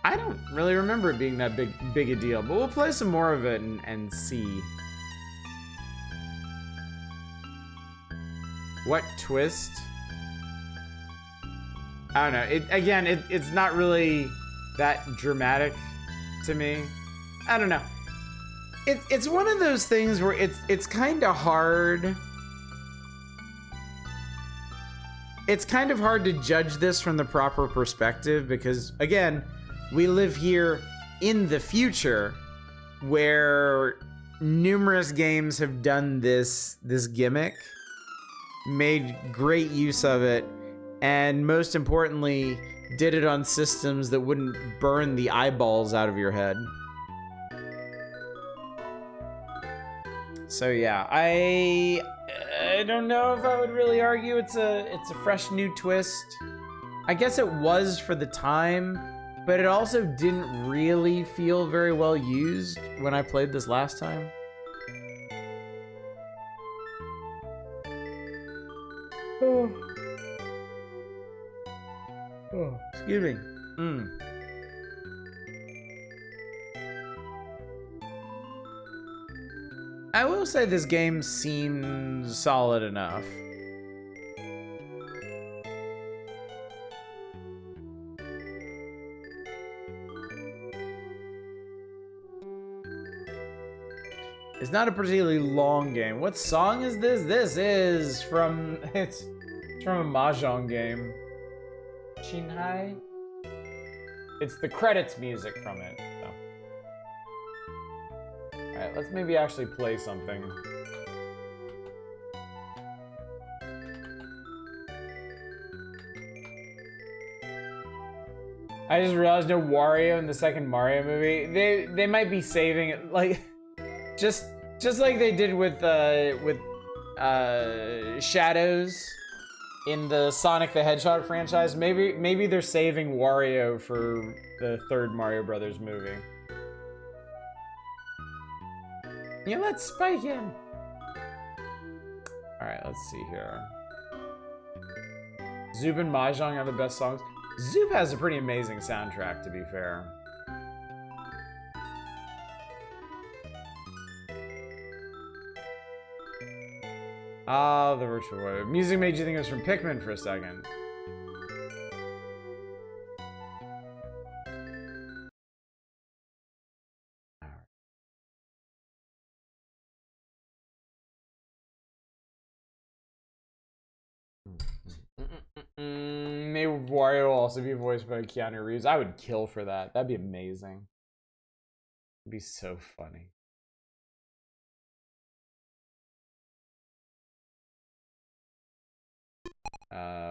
don't really remember it being that big a deal, but we'll play some more of it and see. What twist? I don't know. It's not really that dramatic to me. I don't know. It's one of those things where it's kind of hard. It's kind of hard to judge this from the proper perspective because, again, we live here in the future where numerous games have done this gimmick, made great use of it, and most importantly, did it on systems that wouldn't burn the eyeballs out of your head. So yeah, I don't know if I would really argue it's a fresh new twist. I guess it was for the time, but it also didn't really feel very well used when I played this last time. Oh, excuse me. I will say this game seems solid enough. It's not a particularly long game. What song is this? This is from it's from a Mahjong game. Shinhai? It's the credits music from it. So. Alright, let's maybe actually play something. I just realized no Wario in the second Mario movie. They might be saving it, like just like they did with Shadows in the Sonic the Hedgehog franchise. Maybe they're saving Wario for the third Mario Brothers movie. Yeah, let's spike him. All right, let's see here. Zoop and Mahjong are the best songs. Zoop has a pretty amazing soundtrack, to be fair. Ah, the virtual boy. Music made you think it was from Pikmin for a second. Maybe Wario will also be voiced by Keanu Reeves. I would kill for that. That'd be amazing. It'd be so funny.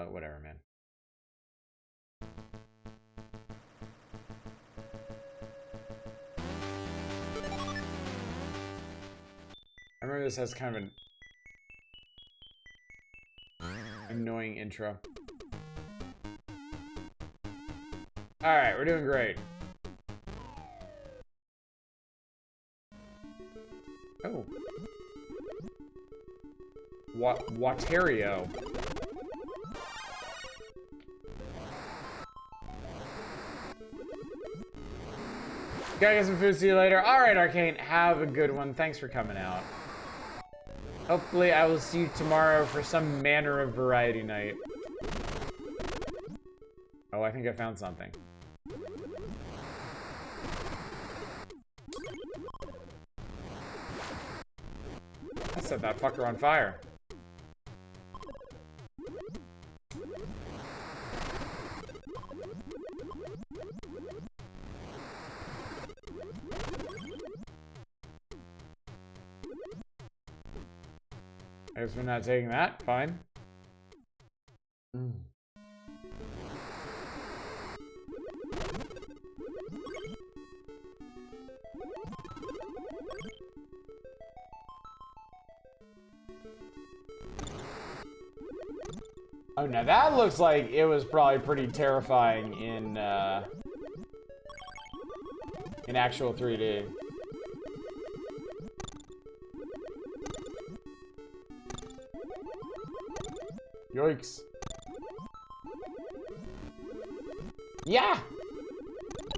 Whatever, man. I remember this has kind of an annoying intro. Alright, we're doing great. Oh. Waterio. Gotta get some food, see you later. Alright, Arcane, have a good one. Thanks for coming out. Hopefully I will see you tomorrow for some manner of variety night. Oh, I think I found something. I set that fucker on fire. I guess we're not taking that. Fine. Oh, now that looks like it was probably pretty terrifying in actual 3D. Yikes. Yeah!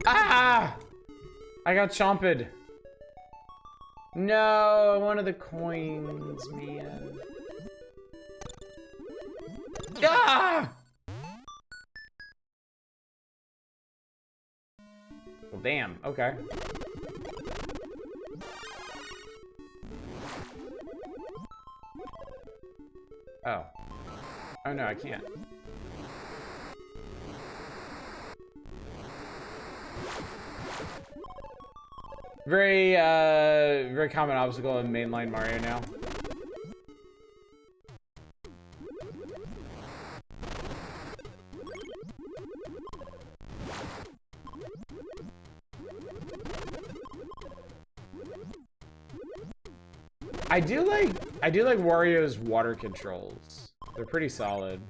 Ah! I got chomped. No, one of the coins, man. Ah! Well, damn. Okay. Oh. Oh no, I can't. Very common obstacle in mainline Mario now. I do like Wario's water controls. They're pretty solid.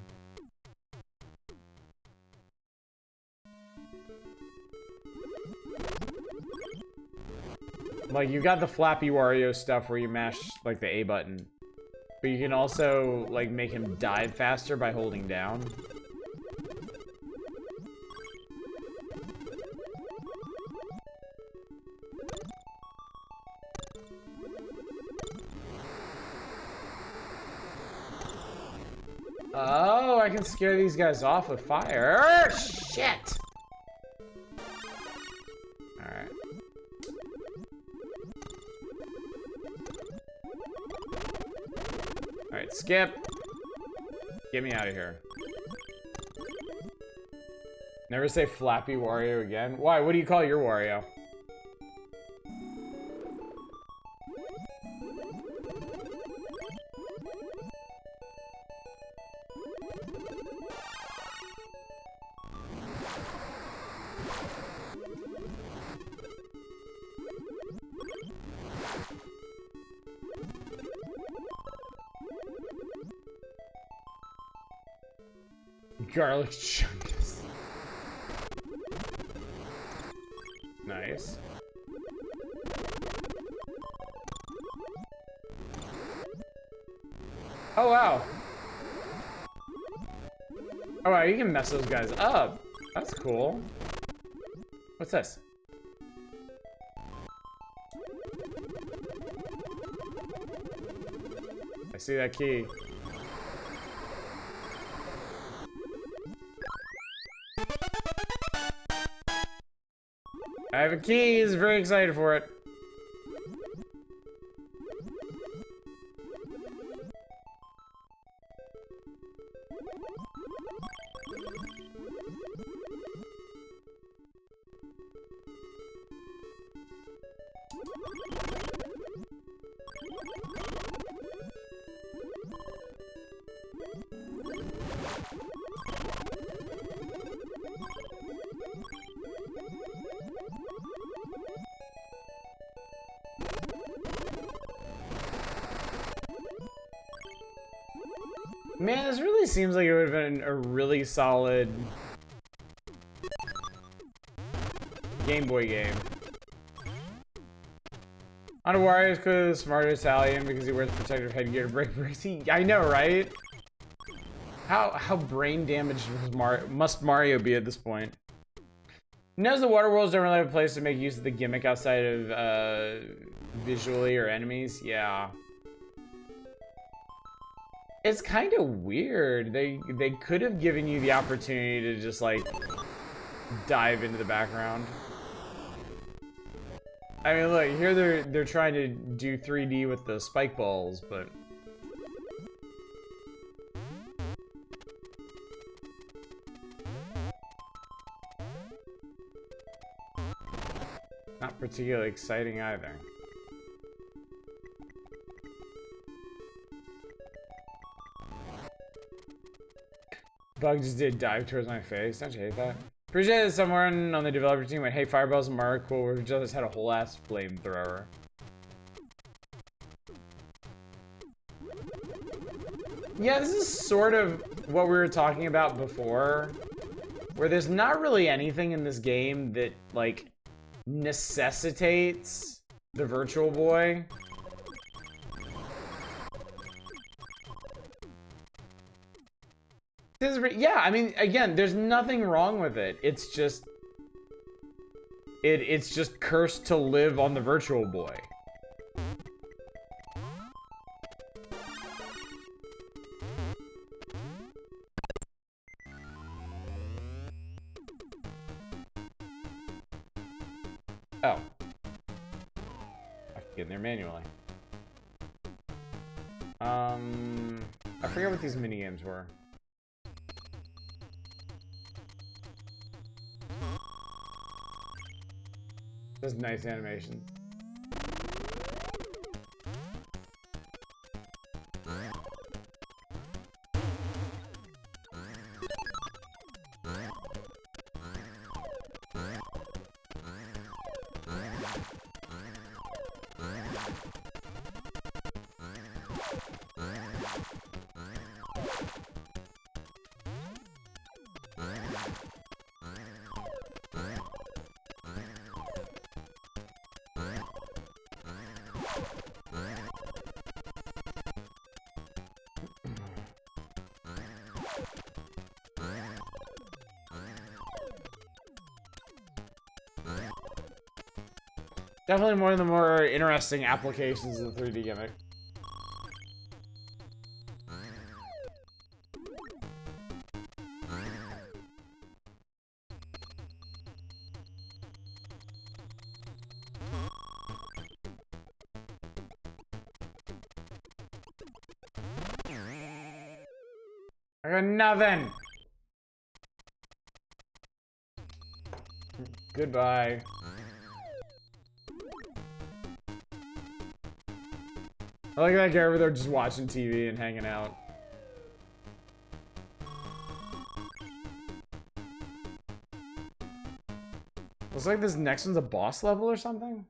Like, you got the flappy Wario stuff where you mash, like, the A button. But you can also, like, make him dive faster by holding down. Oh, I can scare these guys off with fire. Shit! Alright. Alright, skip. Get me out of here. Never say Flappy Wario again. Why? What do you call your Wario? Garlic chungus. Nice. Oh wow. Oh wow, you can mess those guys up. That's cool. What's this? I see that key. I have a key. He's very excited for it. Man, this really seems like it would have been a really solid Game Boy game. On Wario's clearly the smart Italian because he wears protective headgear to break bricks. I know, right? How brain damaged must Mario be at this point? Knows the water worlds don't really have a place to make use of the gimmick outside of visually or enemies. Yeah. It's kind of weird. They could have given you the opportunity to just like dive into the background. I mean, look, here they're trying to do 3D with the spike balls, but not particularly exciting either. Bug just did dive towards my face. Don't you hate that? Appreciate that someone on the developer team went, hey, fireballs and Mario, cool. We just had a whole ass flamethrower. Yeah, this is sort of what we were talking about before, where there's not really anything in this game that, like, necessitates the Virtual Boy. Yeah, I mean, again, there's nothing wrong with it. It's just... It's just cursed to live on the Virtual Boy. Oh. I have to get in there manually. I forget what these minigames were. That's nice animation. Definitely one of the more interesting applications of the 3D gimmick. I got nothing. Goodbye. I like that guy over there just watching TV and hanging out. Looks like this next one's a boss level or something.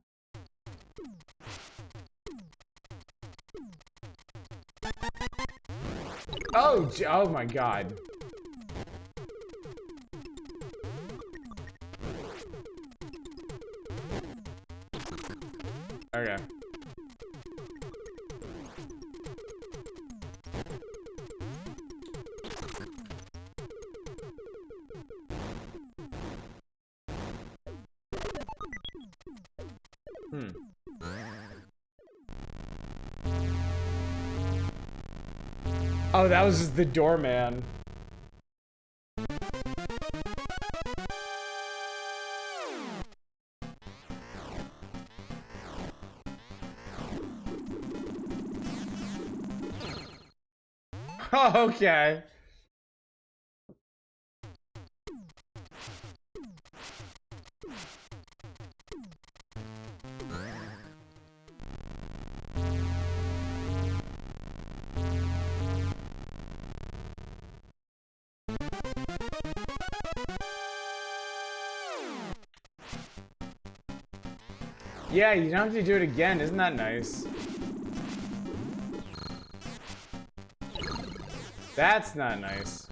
Oh my god. Okay. Oh, that was just the doorman. Oh, okay. Yeah, you don't have to do it again. Isn't that nice? That's not nice.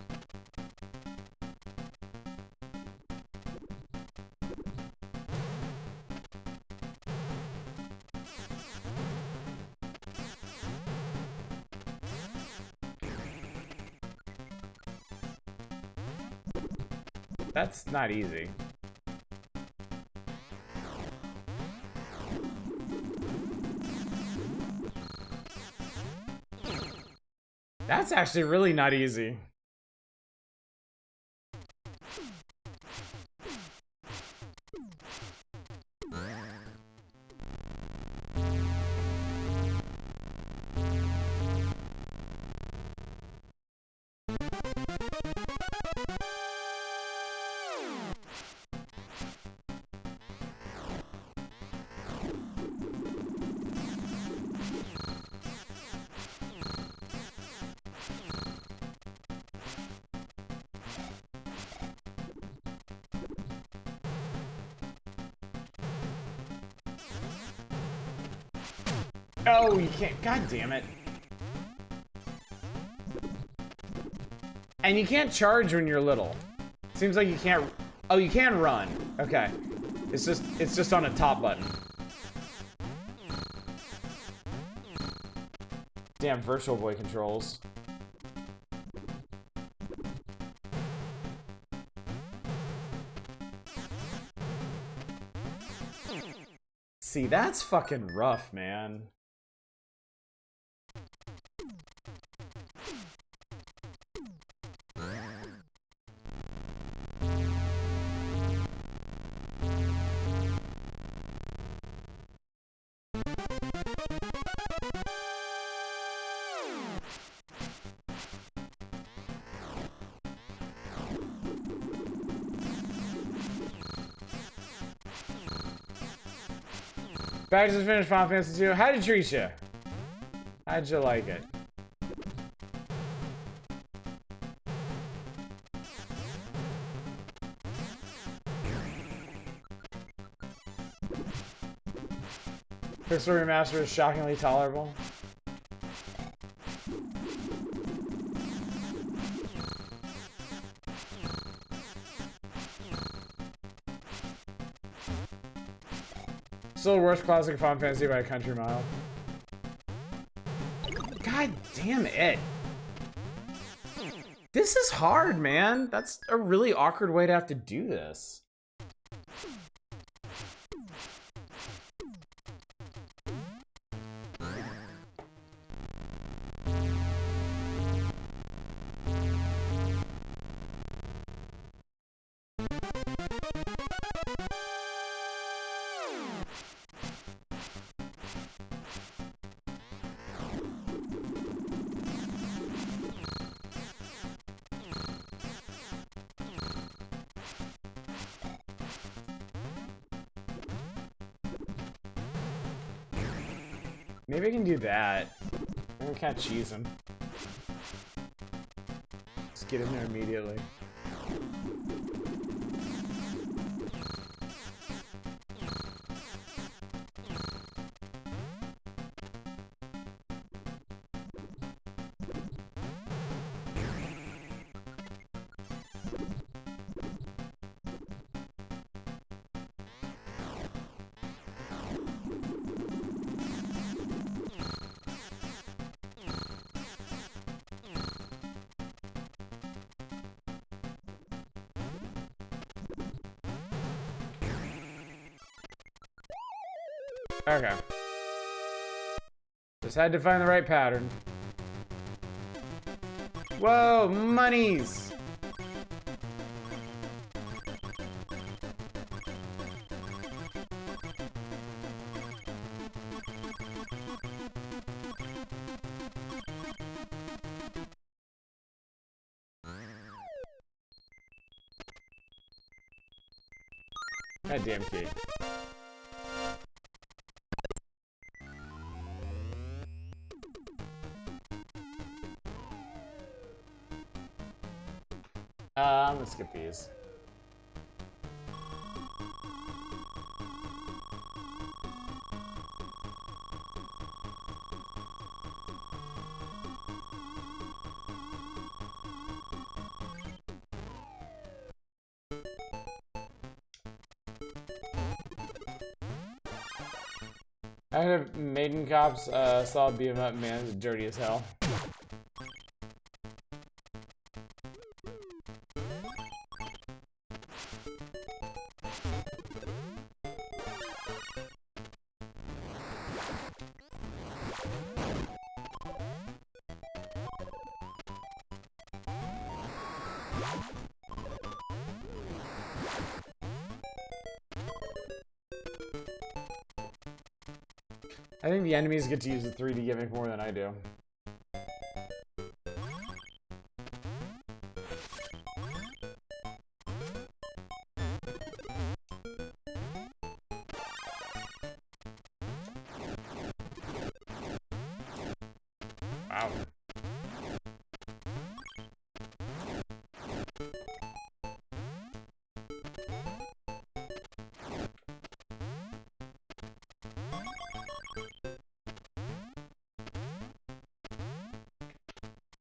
That's not easy. That's actually really not easy. Oh, you can't. God damn it. And you can't charge when you're little. Seems like you can't. Oh, you can run. Okay. It's just on a top button. Damn, Virtual Boy controls. See, that's fucking rough, man. Back to finish Final Fantasy 2. How'd it treat you? How'd you like it? Crystal Remaster is shockingly tolerable. Still the worst classic Final Fantasy by a country mile. God damn it. This is hard, man. That's a really awkward way to have to do this. Maybe I can do that. I can't cheese him. Just get in there immediately. Okay. Just had to find the right pattern. Whoa, monies! Goddamn key. I'm gonna skip these. I have Maiden Cops saw beat him up, man. It's dirty as hell. I think the enemies get to use the 3D gimmick more than I do. Wow.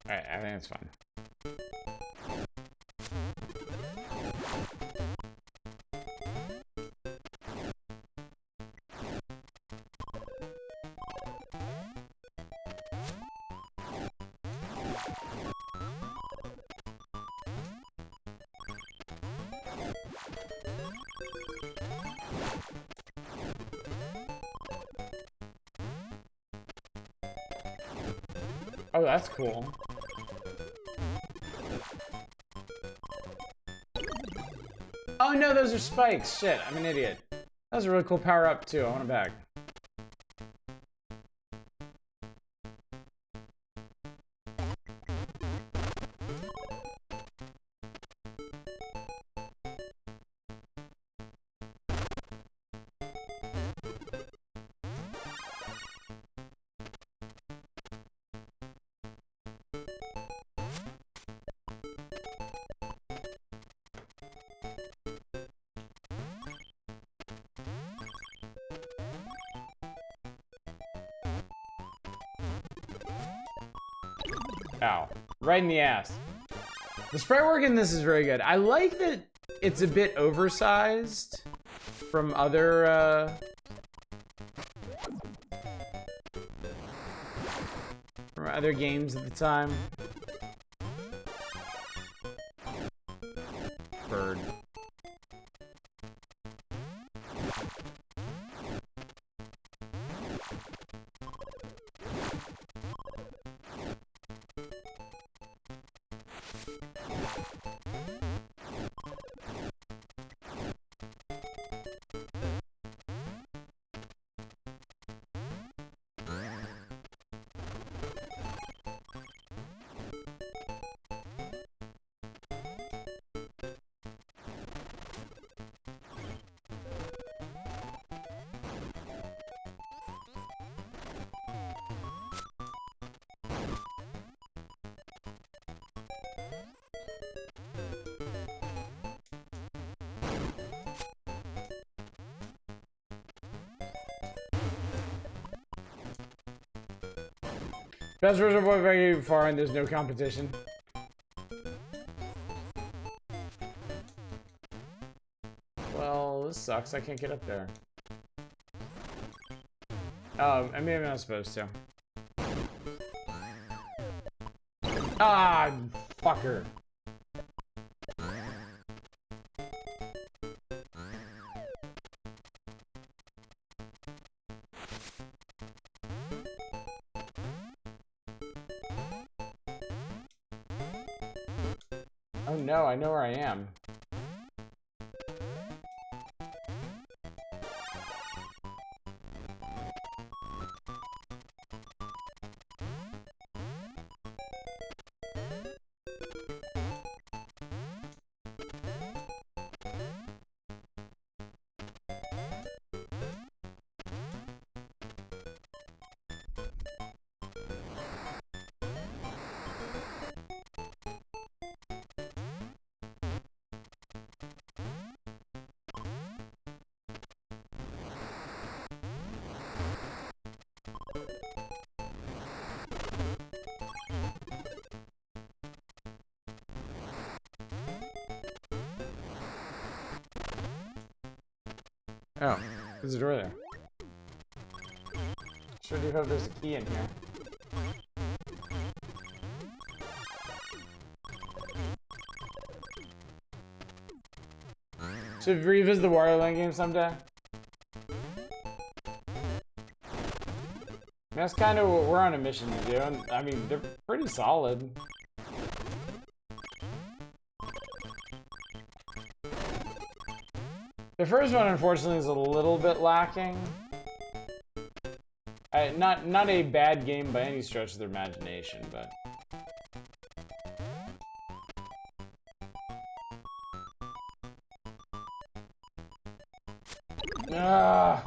Alright, I think it's fine. Oh, that's cool. Oh no, those are spikes. Shit, I'm an idiot. That was a really cool power up too. I want it back. Ow. Right in the ass. The sprite work in this is very good. I like that it's a bit oversized from other, games at the time. Bird. Best version of very far and there's no competition. Well, this sucks. I can't get up there. Oh, I mean, I'm not supposed to. Ah, fucker. Oh no, I know where I am. Oh, there's a door there. Sure do hope there's a key in here. Should we revisit the Wario Land game someday? That's kind of what we're on a mission to do, and I mean, they're pretty solid. The first one, unfortunately, is a little bit lacking. Not a bad game by any stretch of the imagination, but... Ah!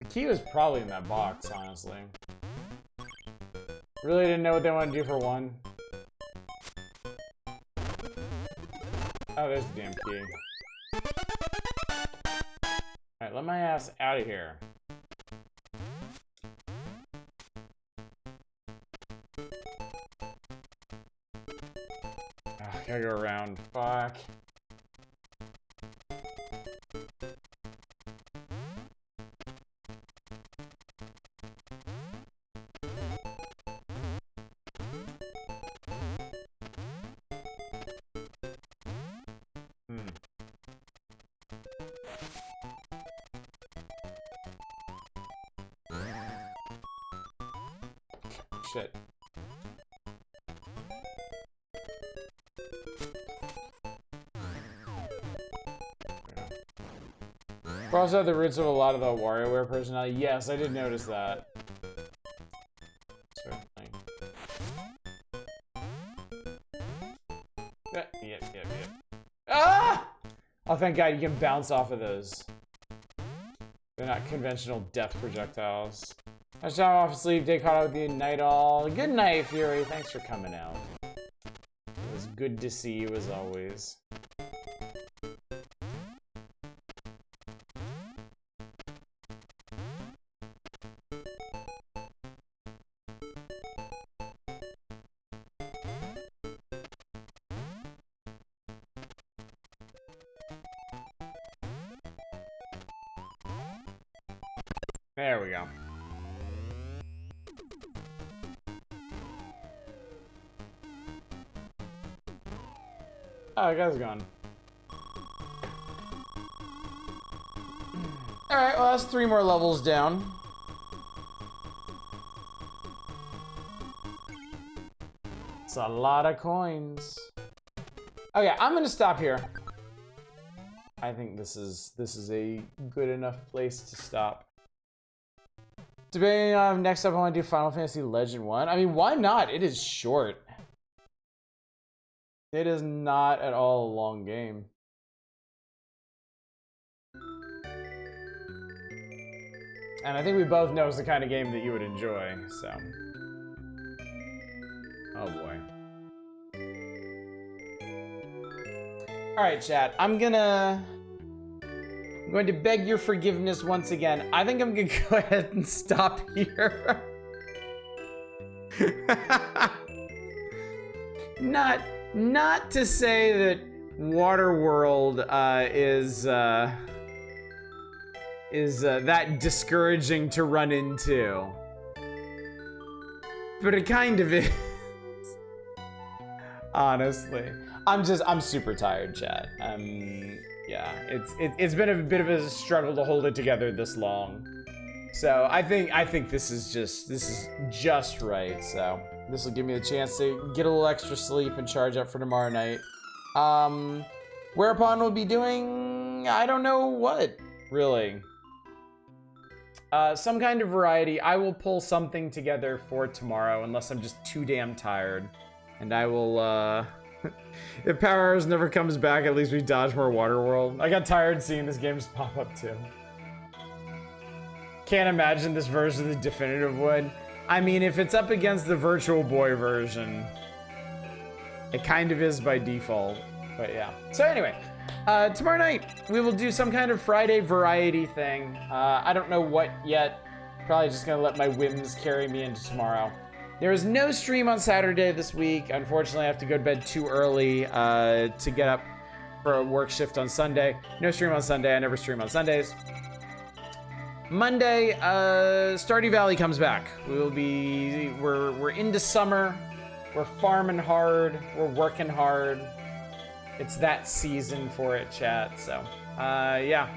The key was probably in that box, honestly. Really didn't know what they want to do for one. Oh, there's the damn key. Alright, let my ass out of here. Oh, gotta go around. Fuck. Shit. We also have the roots of a lot of the WarioWare personality. Yes, I did notice that. Certainly. Yep. Ah! Oh, thank God, you can bounce off of those. They're not conventional death projectiles. I was off sleep, day caught up with you, night all. Good night, Fury. Thanks for coming out. It was good to see you as always. There we go. Oh, the guy's gone. Alright, well, that's 3 more levels down. It's a lot of coins. Okay, I'm gonna stop here. I think this is a good enough place to stop. Debating next up, I want to do Final Fantasy Legend 1. I mean, why not? It is short. It is not at all a long game. And I think we both know it's the kind of game that you would enjoy, so. Oh boy. Alright, chat. I'm going to beg your forgiveness once again. I think I'm going to go ahead and stop here. Not to say that Waterworld is that discouraging to run into, but it kind of is. Honestly, I'm super tired, chat. Yeah, it's been a bit of a struggle to hold it together this long. So I think this is just right. So this will give me the chance to get a little extra sleep and charge up for tomorrow night. Whereupon we'll be doing, I don't know what, really. Some kind of variety. I will pull something together for tomorrow, unless I'm just too damn tired. And I will, if Power Hours never comes back, at least we dodge more Waterworld. I got tired seeing this game just pop up too. Can't imagine this version of the definitive would. I mean, if it's up against the Virtual Boy version, it kind of is by default. But yeah. So anyway, tomorrow night we will do some kind of Friday variety thing. I don't know what yet. Probably just gonna let my whims carry me into tomorrow. There is no stream on Saturday this week. Unfortunately, I have to go to bed too early to get up for a work shift on Sunday. No stream on Sunday. I never stream on Sundays. Monday, Stardew Valley comes back. We're into summer. We're farming hard. We're working hard. It's that season for it, chat. So, yeah.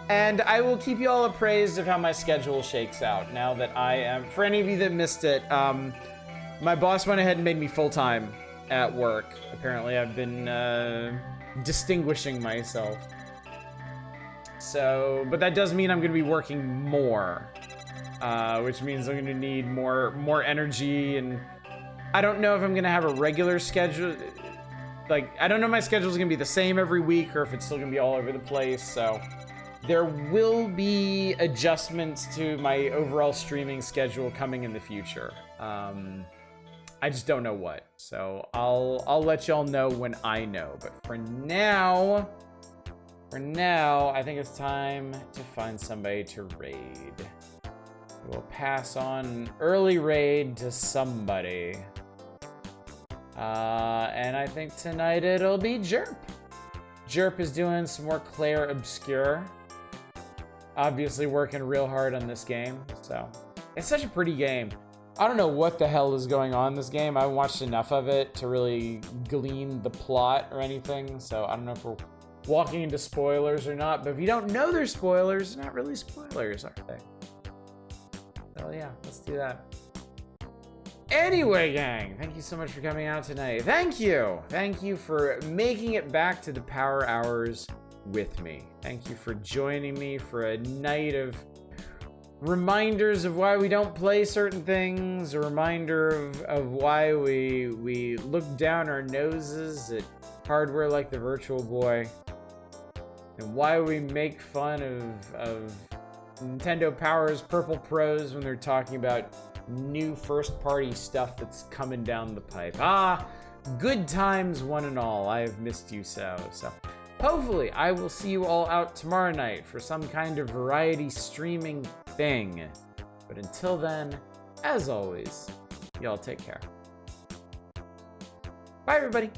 And I will keep you all appraised of how my schedule shakes out now that I am. For any of you that missed it, my boss went ahead and made me full-time at work. Apparently, I've been distinguishing myself. So, but that does mean I'm gonna be working more, which means I'm gonna need more energy, and I don't know if I'm gonna have a regular schedule. Like, I don't know if my schedule's gonna be the same every week or if it's still gonna be all over the place, so there will be adjustments to my overall streaming schedule coming in the future. I just don't know what, so I'll let y'all know when I know. But for now, I think it's time to find somebody to raid. We'll pass on early raid to somebody. And I think tonight it'll be Jerp. Jerp is doing some more Claire Obscure. Obviously working real hard on this game, so. It's such a pretty game. I don't know what the hell is going on in this game. I haven't watched enough of it to really glean the plot or anything, so I don't know if we're walking into spoilers or not, but if you don't know they're spoilers, they're not really spoilers, are they? So yeah, let's do that. Anyway, gang, thank you so much for coming out tonight. Thank you. Thank you for making it back to the Power Hours with me. Thank you for joining me for a night of reminders of why we don't play certain things, a reminder of why we look down our noses at hardware like the Virtual Boy, and why we make fun of Nintendo Power's Purple Pros when they're talking about new first-party stuff that's coming down the pipe. Ah, good times one and all. I have missed you so. Hopefully, I will see you all out tomorrow night for some kind of variety streaming thing. But until then, as always, y'all take care. Bye, everybody.